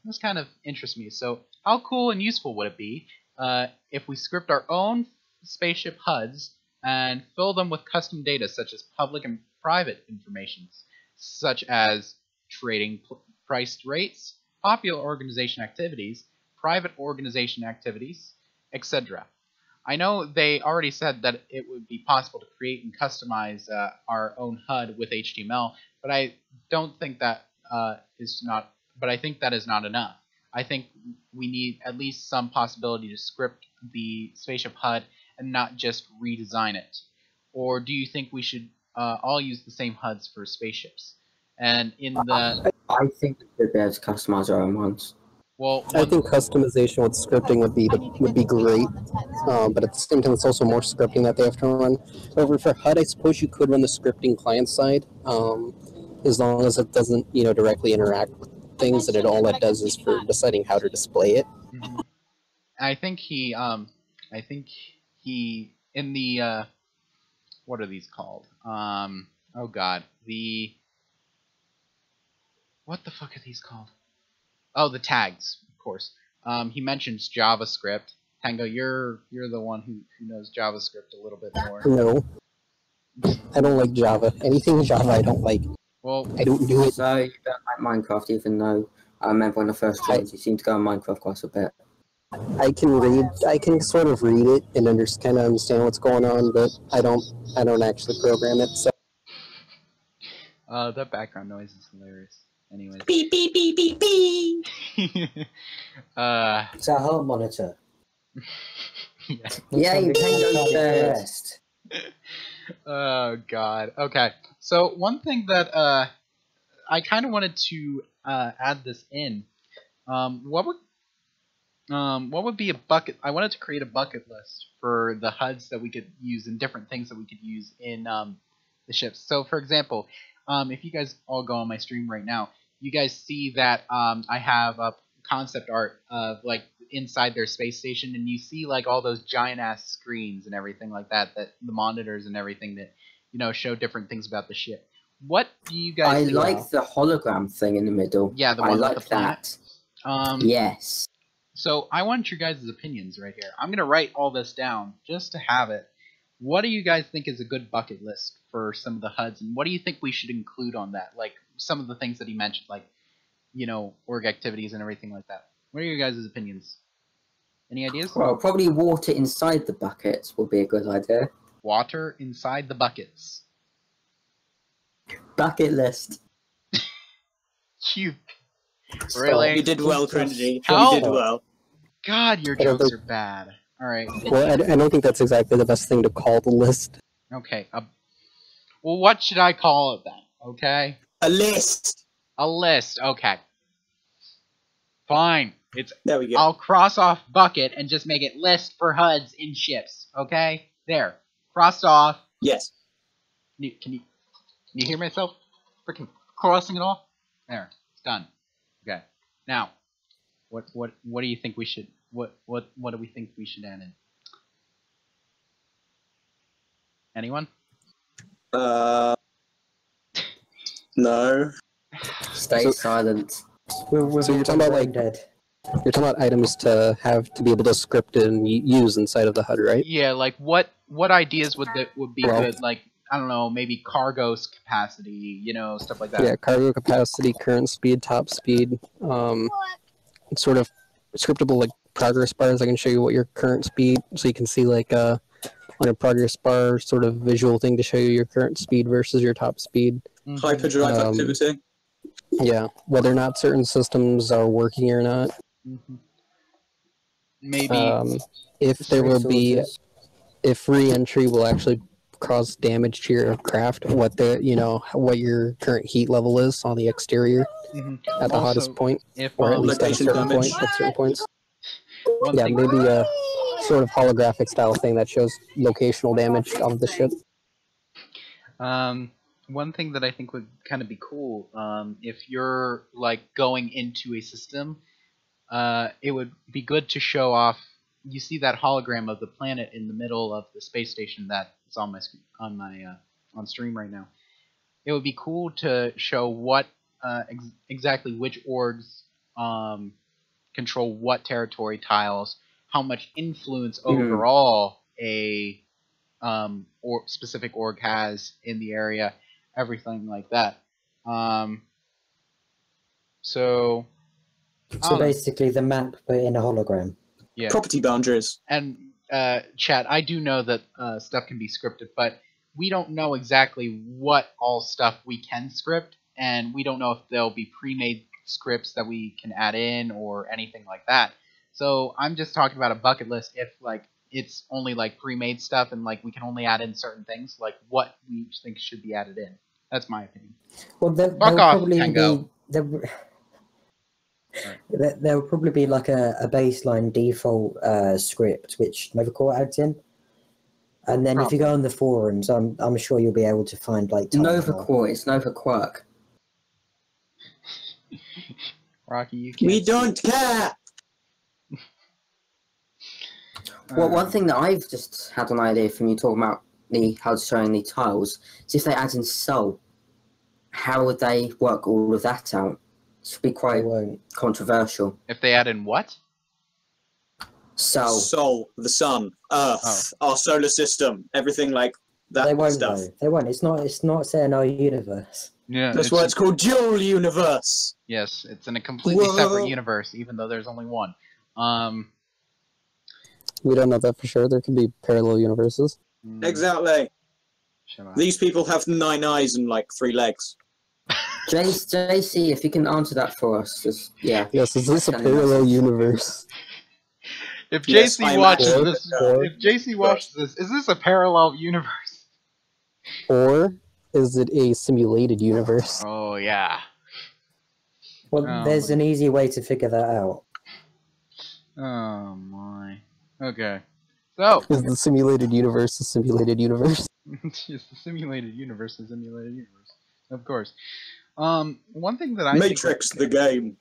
this kind of interests me. So, how cool and useful would it be if we script our own spaceship HUDs and fill them with custom data such as public and private information, such as trading priced rates, popular organization activities, private organization activities, etc. I know they already said that it would be possible to create and customize our own HUD with HTML, but I don't think that is not. But I think that is not enough. I think we need at least some possibility to script the spaceship HUD and not just redesign it. Or do you think we should all use the same HUDs for spaceships? And in the I think we should be able to customize our own ones. Well, I think customization with scripting would be great, but at the same time, it's also more scripting that they have to run. However, for HUD, I suppose you could run the scripting client side, as long as it doesn't, directly interact with things, and all it does is for deciding how to display it. Mm-hmm. I think he in the what are these called? Oh God, what the fuck are these called? Oh, the tags, of course. He mentions JavaScript. Tango, you're the one who knows JavaScript a little bit more. No, I don't like Java. Anything Java, I don't like. Well, I don't do it. So you don't like Minecraft, even though I remember when I first joined, you seemed to go on Minecraft quite a bit. I can sort of read it and kind of understand what's going on, but I don't actually program it. So. That background noise is hilarious. Anyways. Beep beep beep beep beep. It's our heart monitor. Yeah. Yeah, you can go first. Oh God. Okay. So one thing that I kind of wanted to add this in. What would be a bucket? I wanted to create a bucket list for the HUDs that we could use and different things that we could use in the ships. So, for example, if you guys all go on my stream right now, you guys see that I have a concept art of like inside their space station, and you see like all those giant ass screens and everything like that, that the monitors and everything that show different things about the ship. What do you guys? I like the hologram thing in the middle. Yeah, the I one like with the planet. that. Yes. So I want your guys' opinions right here. I'm gonna write all this down just to have it. What do you guys think is a good bucket list for some of the HUDs, and what do you think we should include on that? Like some of the things that he mentioned, like org activities and everything like that. What are your guys' opinions? Any ideas? Well, probably water inside the buckets would be a good idea. Water inside the buckets. Bucket list. You really? You did well, Cringey. How? You did well. God, your jokes are bad. All right. Well, I don't think that's exactly the best thing to call the list. Okay. Well, what should I call it then? Okay. A list. A list. Okay. Fine. There we go. I'll cross off bucket and just make it list for HUDs in ships. Okay. There. Crossed off. Yes. Can you hear myself? Freaking crossing it off. There. It's done. Okay. Now, what do you think we should? What do we think we should add in? Anyone? No. Stay silent. So you're talking about like you're talking about items to be able to script and use inside of the HUD, right? Yeah, like what ideas would be good? Like I don't know, maybe cargo capacity, stuff like that. Yeah, cargo capacity, current speed, top speed, sort of scriptable like progress bars. I can show you what your current speed, so you can see like on a progress bar sort of visual thing to show you your current speed versus your top speed. Mm-hmm. Hyperdrive activity. Yeah, whether or not certain systems are working or not. Mm-hmm. Maybe if there will be, if re-entry will actually cause damage to your craft, what your current heat level is on the exterior at the hottest point, or at least at a certain point at certain points. Yeah, maybe a sort of holographic style thing that shows locational damage of the ship. One thing that I think would kind of be cool, if you're like going into a system, it would be good to show off. You see that hologram of the planet in the middle of the space station that is on my on stream right now. It would be cool to show what exactly which orgs control what territory tiles, how much influence overall a or specific org has in the area, everything like that. So basically the map but in a hologram. Yeah. Property boundaries. And chat, I do know that stuff can be scripted, but we don't know exactly what all stuff we can script, and we don't know if there'll be pre-made scripts that we can add in or anything like that. So I'm just talking about a bucket list if like it's only like pre-made stuff and like we can only add in certain things, like what we think should be added in. That's my opinion. Well, there will probably be like a baseline default script which Novacore adds in, and then if you go on the forums, I'm sure you'll be able to find like Novacore. It's Novaquark. Rocky, you can't. We don't care. Well, one thing that I've just had an idea from you talking about the HUD showing the tiles is if they add in soul, how would they work all of that out? It should be quite controversial. If they add in what? Soul, the sun, Earth, our solar system, everything like that. They won't stuff. though. They won't. It's not saying our universe. Yeah, that's why it's called dual universe. Yes, it's in a completely separate universe, even though there's only one. We don't know that for sure. There could be parallel universes. Exactly. These people have 9 eyes and like 3 legs. JC, if you can answer that for us, Yes, is this a parallel universe? If JC watches this, is this a parallel universe? Or is it a simulated universe? Oh yeah. Well, Oh, there's my. an easy way to figure that out. Oh my. Okay. So Is the simulated universe a simulated universe? it's just a simulated universe, of course. One thing that I Matrix the game.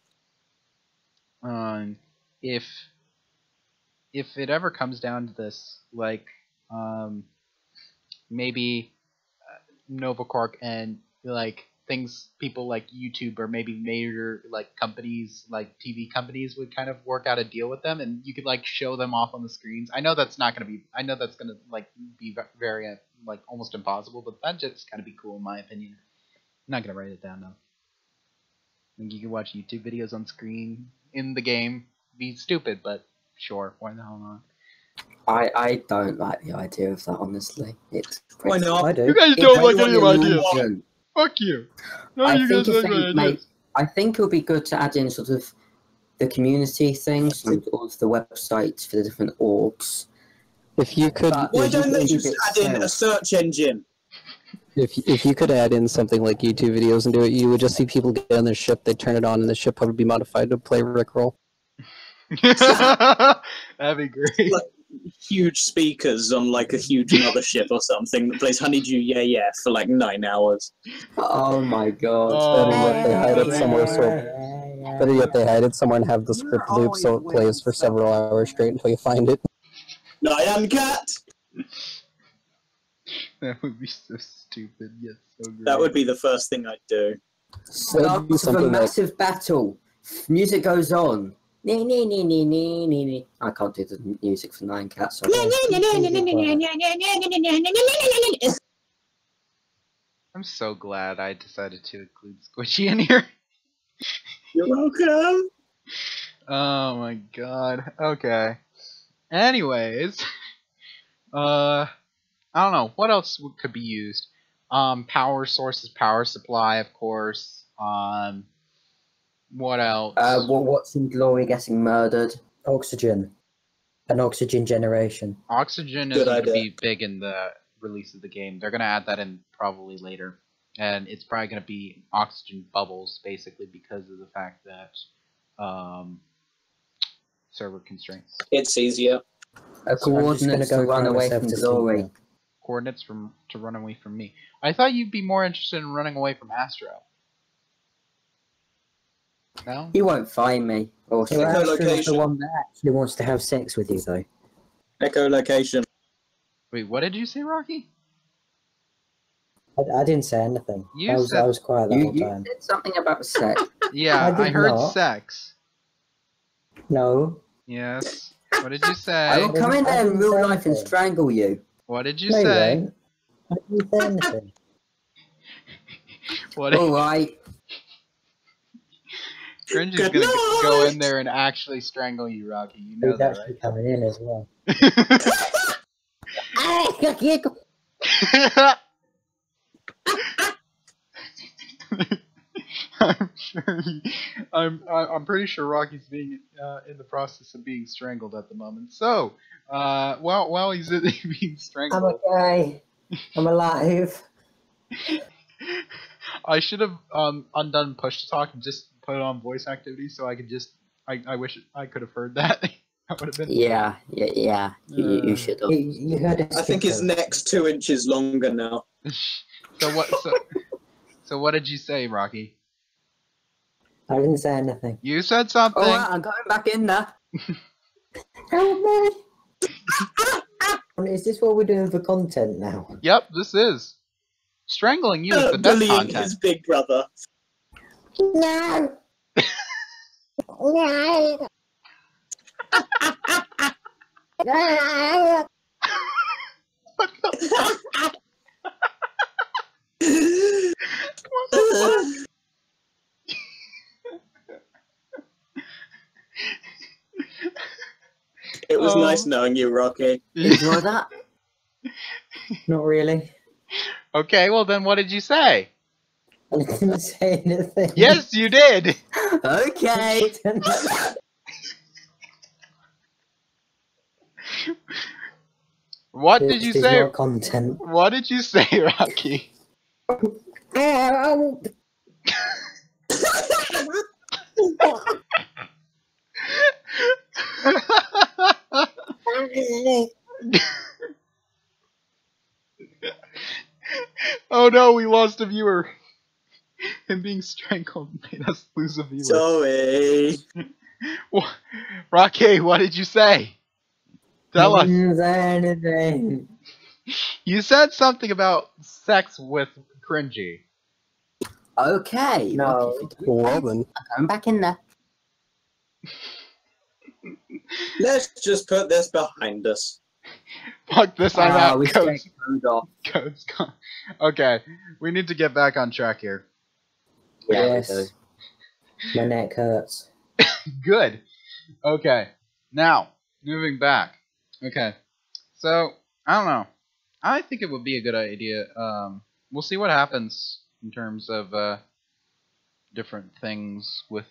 if it ever comes down to this, like, maybe Nova Corp and like things, people like YouTube or maybe major like companies, like TV companies, would kind of work out a deal with them, and you could like show them off on the screens. I know that's not gonna be. I know that's gonna like be very like almost impossible, but that just kind of be cool in my opinion. I'm not gonna write it down though. Like you can watch YouTube videos on screen in the game. Be stupid, but sure, why the hell not? I don't like the idea of that, honestly. It's Why not? I do. You guys It's don't like pretty any of my ideas. illusion. Fuck you. No, I you think guys if like my they ideas. make, I think it would be good to add in sort of the community things and all of the websites for the different orgs. If you could, But- Why Yeah, don't you they can just keep it add in a stealth. search engine? if you could add in something like YouTube videos and do it, you would just see people get on their ship, they'd turn it on, and the ship would be modified to play Rickroll. That'd be great. Like, huge speakers on like a huge mothership or something that plays Honeydew Yeah Yeah for like 9 hours. Oh my god. Oh Better yet, they hide it somewhere Yeah. Better yet, they hide it somewhere and have the script loop so it plays for several hours straight until you find it. Nyan Cat! That would be so stupid, yet so great. That would be the first thing I'd do. Start be of a something like- massive battle. Music goes on. Nee, nee, nee, nee, nee, nee, nee. I can't do the music for Nine Cats. So I'm so glad I decided to include Squidgy in here. You're welcome! Oh my god. Okay. Anyways, I don't know what else could be used. Power sources, power supply, of course. What else? what's in Glory getting murdered? Oxygen. An oxygen generation. Oxygen Good isn't going to idea. be big in the release of the game. They're going to add that in probably later. And it's probably going to be oxygen bubbles, basically, because of the fact that server constraints. It's easier. Coordinates to run away from Glory. Coordinates to run away from me. I thought you'd be more interested in running away from Astro. No? He won't find me. Or So Astro's the Echolocation. one that actually wants to have sex with you, though. Echolocation. Wait, what did you say, Rocky? I didn't say anything. You I said- was quiet the you, whole you time. said something about sex. Yeah, I did I heard not. sex. No. Yes. What did you say? I will come in there in didn't real say life and anything. strangle you. What did you No, you say? won't. I didn't say anything. What did Alright. Cringey's Good gonna go night! in there and actually strangle you, Rocky. You know He's that, actually coming in as well. right? I'm sure. I'm pretty sure Rocky's being in the process of being strangled at the moment. So, while he's being strangled, I'm okay. I'm alive. I should have undone push to talk and just put it on voice activity so I could just. I wish I could have heard that. That would have been. Yeah. You should have. You heard it. I think his neck's 2 inches longer now. So what? So what did you say, Rocky? I didn't say anything. You said something. Alright, I'm going back in there. Help me! Is this what we're doing for content now? Yep, this is strangling you is the best Bullying content. his big brother. No! No! No! What the fuck? What the fuck? It was Oh. nice knowing you, Rocky. Enjoy that. Not really. Okay, well then, what did you say? I didn't say anything. Yes, you did. Okay. What did you say? More content. What did you say, Rocky? Oh no, we lost a viewer. Him being strangled made us lose a viewer. Sorry. Rocky, what did you say? Tell us. Anything. You said something about sex with Cringey. Okay. No. Rocky, if you don't Well mind, then. I'm going back in there. Let's just put this behind us. Fuck this, I'm out. We Code's, stayed code off. code's gone. Okay, we need to get back on track here. Yeah, we do. Yes. My neck hurts. Good. Okay, now, moving back. Okay, so, I don't know. I think it would be a good idea. We'll see what happens in terms of different things with,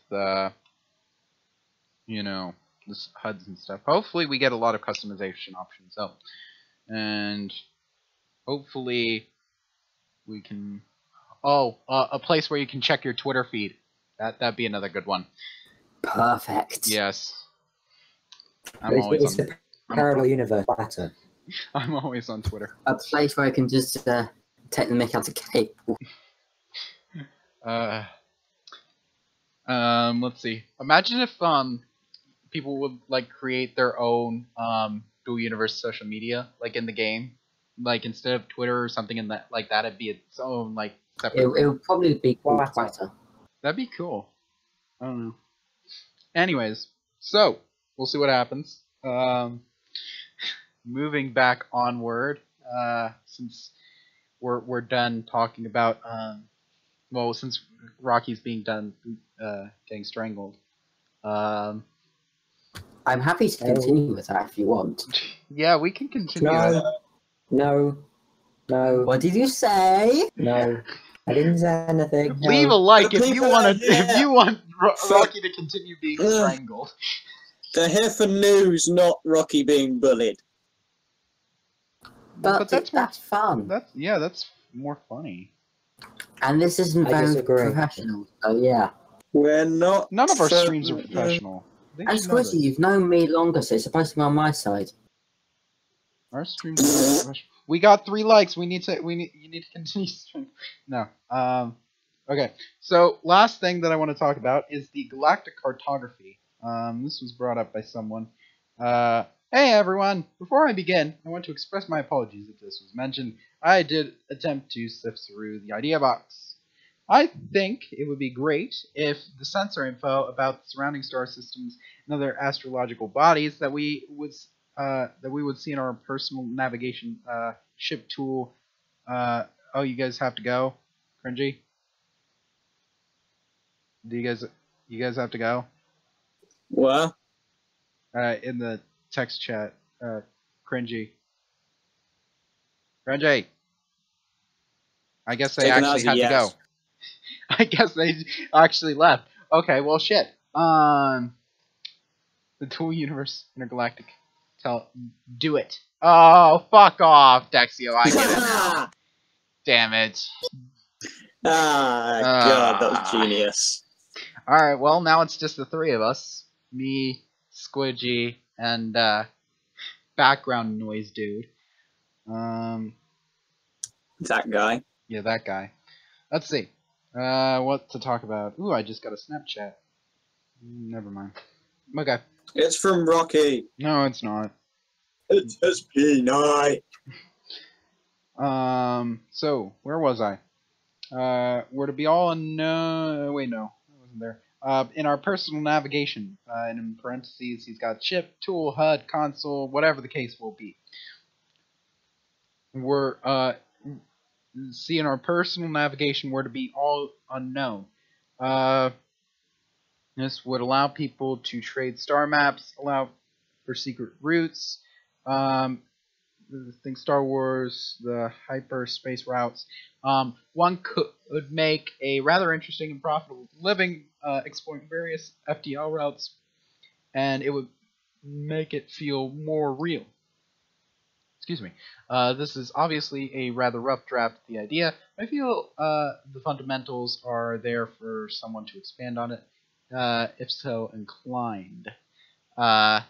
you know, this HUDs and stuff. Hopefully we get a lot of customization options up. And hopefully we can... Oh, a place where you can check your Twitter feed. That'd be another good one. Perfect. Yes. I'm always It's on... the parallel universe better. I'm always on Twitter. A place where I can just take the mick out of Cape. Let's see. Imagine if people would like create their own dual universe social media, like in the game. Like instead of Twitter or something in that like that, it'd be its own like separate. It would probably be called Twitter. That'd be cool. I don't know. Anyways, so we'll see what happens. Moving back onward, since we're done talking about well, since Rocky's being done getting strangled. I'm happy to continue with that if you want. Yeah, we can continue. No. No. What did you say? No. I didn't say anything. No. Leave a like The if you people want are to. here. If you want For- Rocky to continue being strangled. They're here for news, not Rocky being bullied. But that's that's fun. That's more funny. And this isn't I very disagree. professional. So yeah. We're not. None of our for- streams are professional. They And should know Squidgy, this. you've known me longer, so it's supposed to be on my side. Our streams are professional. We got 3 likes. You need to continue streaming. No. Okay. So last thing that I want to talk about is the galactic cartography. This was brought up by someone. Hey everyone! Before I begin, I want to express my apologies if this was mentioned. I did attempt to sift through the idea box. I think it would be great if the sensor info about the surrounding star systems and other astrological bodies that we would see in our personal navigation ship tool. Oh, you guys have to go, Cringey? Do you guys have to go? What? In the text chat, Cringey. Cringey. I guess they Taken actually as a had to yes. go. I guess they actually left. Okay, well shit. The Dual Universe Intergalactic. Do it. Oh, fuck off, Dexio. I get it now. Damn it. God, that was genius. Alright, well, now it's just the 3 of us. Me, Squidgy, and background noise dude. That guy. Yeah, that guy. Let's see. What to talk about? Ooh, I just got a Snapchat. Never mind. Okay. It's from Rocky. No, it's not. It's SP night. So, where was I? We're to be all unknown. Wait, no. I wasn't there. In our personal navigation, and in parentheses, he's got ship, tool, HUD, console, whatever the case will be. We're, see, in our personal navigation, we're to be all unknown. This would allow people to trade star maps, allow for secret routes, think Star Wars, the hyperspace routes. One could make a rather interesting and profitable living exploring various FTL routes, and it would make it feel more real. excuse me. This is obviously a rather rough draft of the idea. I feel the fundamentals are there for someone to expand on it, if so inclined.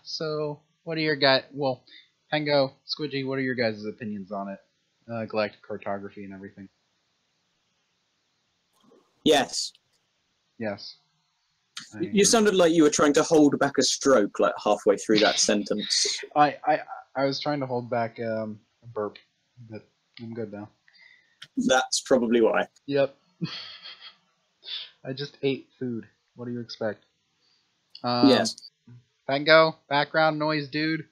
So, what are your guys? Well, Pengo, Squidgy, what are your guys' opinions on it? Galactic cartography and everything. Yes. Yes. You sounded like you were trying to hold back a stroke like halfway through that sentence. I was trying to hold back a burp, but I'm good now. That's probably why. Yep. I just ate food. What do you expect? Yes. Pengo, background noise, dude.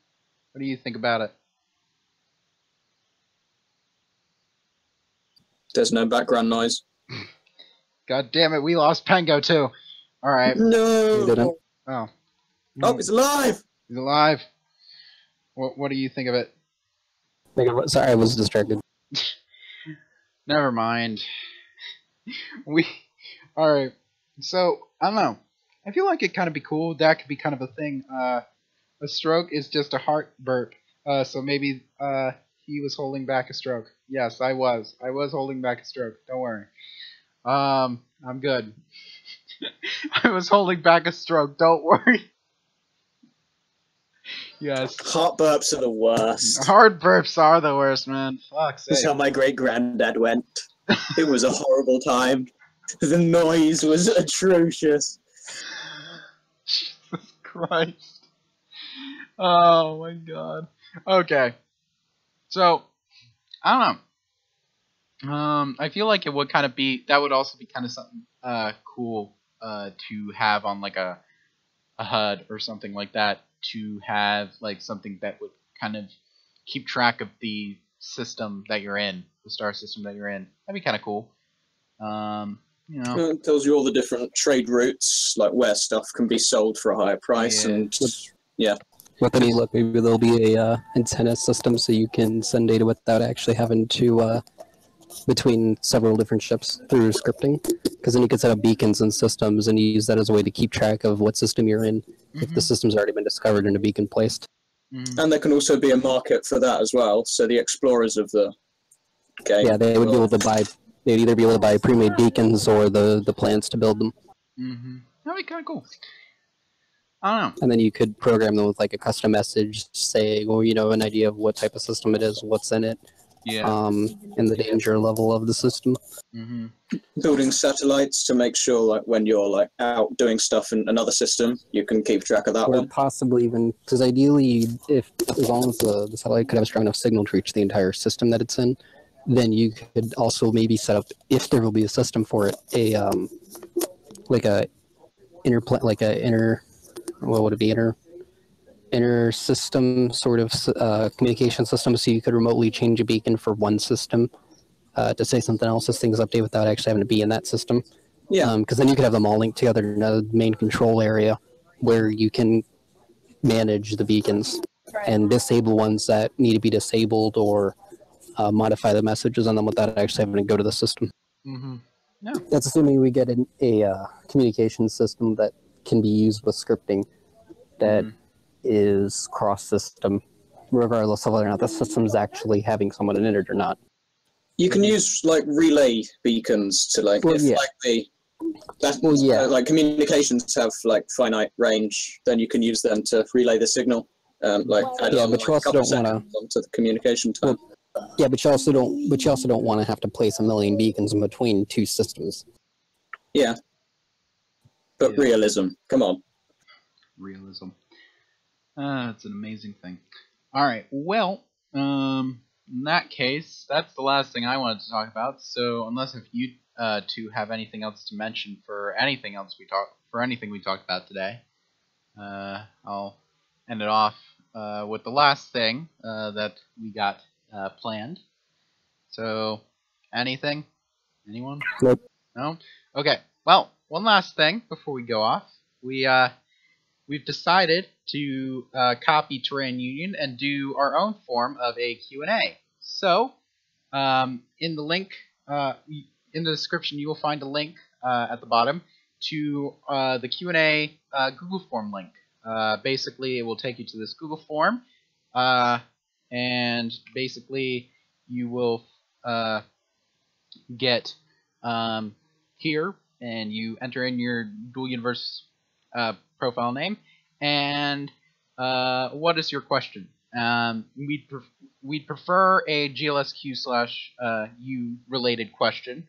What do you think about it? There's no background noise. God damn it, we lost Pengo too. Alright. No. You didn't. Oh. Oh, it's alive. He's alive. What do you think of it? Sorry, I was distracted. Never mind. Alright. So, I don't know. I feel like it kind of be cool. That could be kind of a thing. A stroke is just a heart burp. So maybe he was holding back a stroke. Yes, I was. I was holding back a stroke. Don't worry. I'm good. I was holding back a stroke. Don't worry. Yes. Heart burps are the worst. Hard burps are the worst, man. Fuck's That's sake. how my great granddad went. It was a horrible time. The noise was atrocious. Jesus Christ. Oh my god. Okay. So, I don't know. I feel like it would kind of be, that would also be kind of something cool to have on like a HUD or something like that, to have like something that would kind of keep track of the system that you're in, the star system that you're in. That'd be kind of cool. You know. It tells you all the different trade routes, like where stuff can be sold for a higher price, Yeah. and yeah. With any luck, maybe there'll be a antenna system so you can send data without actually having to between several different ships through scripting. Because then you could set up beacons and systems and use that as a way to keep track of what system you're in if the system's already been discovered and a beacon placed. And there can also be a market for that as well. So the explorers of the game. Yeah, they would be able to buy. They'd either be able to buy pre-made beacons or the plans to build them. That'd be kind of cool. I don't know. And then you could program them with like a custom message saying, well, you know, an idea of what type of system it is, what's in it, and the danger level of the system. Building satellites to make sure, like, when you're like out doing stuff in another system, you can keep track of that Or one. possibly even, because ideally, as long as the satellite could have a strong enough signal to reach the entire system that it's in, then you could also maybe set up, if there will be a system for it, inter system sort of communication system, so you could remotely change a beacon for one system to say something else as things update without actually having to be in that system. Yeah. Because then you could have them all linked together in a main control area where you can manage the beacons and disable ones that need to be disabled, or modify the messages on them without actually having to go to the system. No. That's assuming we get a communication system that can be used with scripting that is cross-system, regardless of whether or not the system's actually having someone in it or not. You can use like relay beacons to like, Well, if yeah. like like communications have like finite range, then you can use them to relay the signal. Like add Yeah, on, but like, you also couple don't wanna- seconds onto the communication time. Yeah, but you also don't want to have to place a million beacons in between two systems. Yeah. But realism, come on. Realism. It's an amazing thing. Alright, well, in that case, that's the last thing I wanted to talk about. So unless if you two have anything else to mention for anything we talked about today, I'll end it off with the last thing that we got planned. So, anything? Anyone? Nope. No? Okay. Well, one last thing before we go off. We've decided to copy Terrain Union and do our own form of a Q&A. So, in the link, in the description, you will find a link at the bottom to the Q&A Google form link. Basically, it will take you to this Google form, and basically you will get here, and you enter in your Dual Universe profile name, and what is your question? We'd prefer a GLSQ / U related question.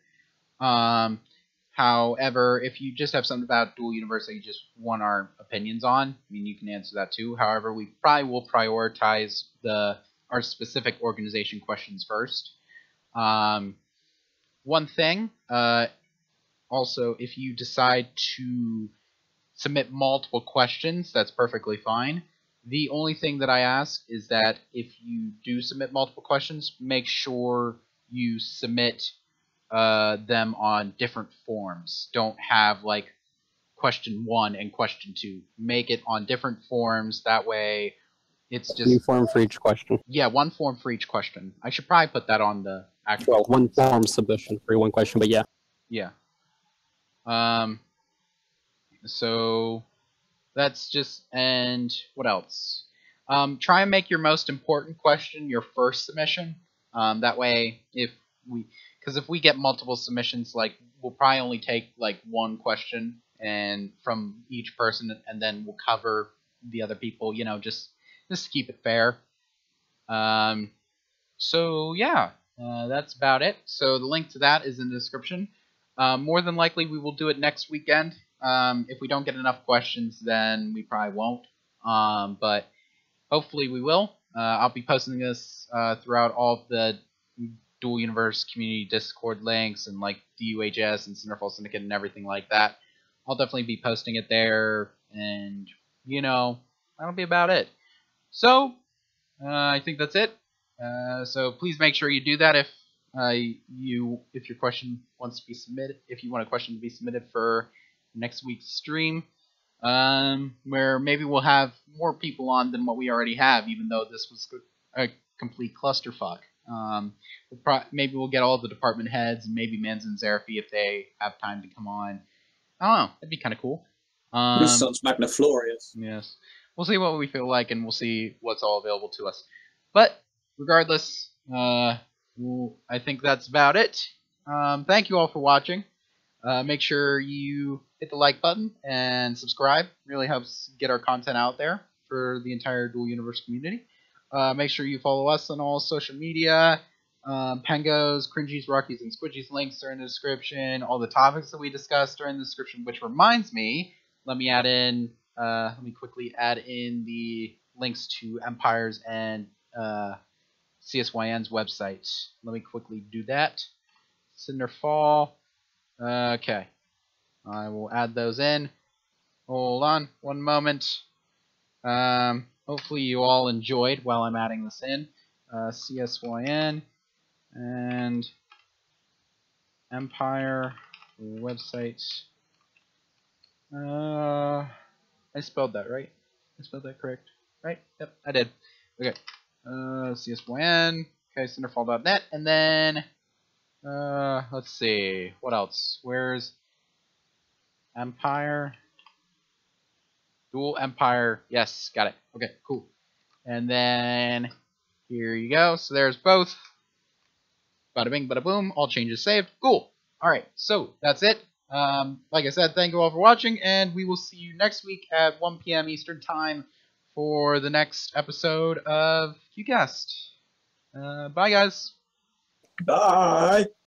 However, if you just have something about Dual Universe that you just want our opinions on, I mean, you can answer that too. However, we probably will prioritize our specific organization questions first. One thing, also, if you decide to submit multiple questions, that's perfectly fine. The only thing that I ask is that if you do submit multiple questions, make sure you submit them on different forms. Don't have like question 1 and question 2. Make it on different forms. That way, it's just new form for each question. Yeah, one form for each question. I should probably put that on the actual. Well, one form submission for one question, but yeah. Yeah. So that's just, and what else? Try and make your most important question your first submission. That way, because if we get multiple submissions, like we'll probably only take like one question and from each person, and then we'll cover the other people. You know, just to keep it fair. So yeah, that's about it. So the link to that is in the description. More than likely, we will do it next weekend. If we don't get enough questions, then we probably won't. But hopefully we will. I'll be posting this throughout all of the Dual Universe community Discord links and like DUHS and Cinderfall Syndicate and everything like that. I'll definitely be posting it there, and you know, that'll be about it. So I think that's it. So please make sure you do that if your question wants to be submitted. If you want a question to be submitted for next week's stream, where maybe we'll have more people on than what we already have, even though this was a complete clusterfuck. Maybe we'll get all the department heads and maybe Manz and Zerafi if they have time to come on. I don't know. That'd be kind of cool. This sounds magniflorious. Yes. We'll see what we feel like, and we'll see what's all available to us. But regardless, I think that's about it. Thank you all for watching. Make sure you hit the like button and subscribe. Really helps get our content out there for the entire Dual Universe community. Make sure you follow us on all social media. Pengo's, Cringey's, Rocky's, and Squidgy's links are in the description. All the topics that we discussed are in the description, which reminds me, let me quickly add in the links to Empire's and CSYN's website. Let me quickly do that. Cinderfall. Okay. I will add those in. Hold on one moment. Hopefully you all enjoyed while I'm adding this in. CSYN and Empire website. I spelled that right? I spelled that correct? Right? Yep, I did. Okay. CSYN. Okay, Cinderfall.net. And then, let's see. What else? Where's Empire? Dual Empire. Yes, got it. Okay, cool. And then, here you go. So there's both. Bada bing, bada boom. All changes saved. Cool. Alright, so that's it. Like I said, thank you all for watching, and we will see you next week at 1 p.m. Eastern Time for the next episode of QCast. Bye, guys. Bye.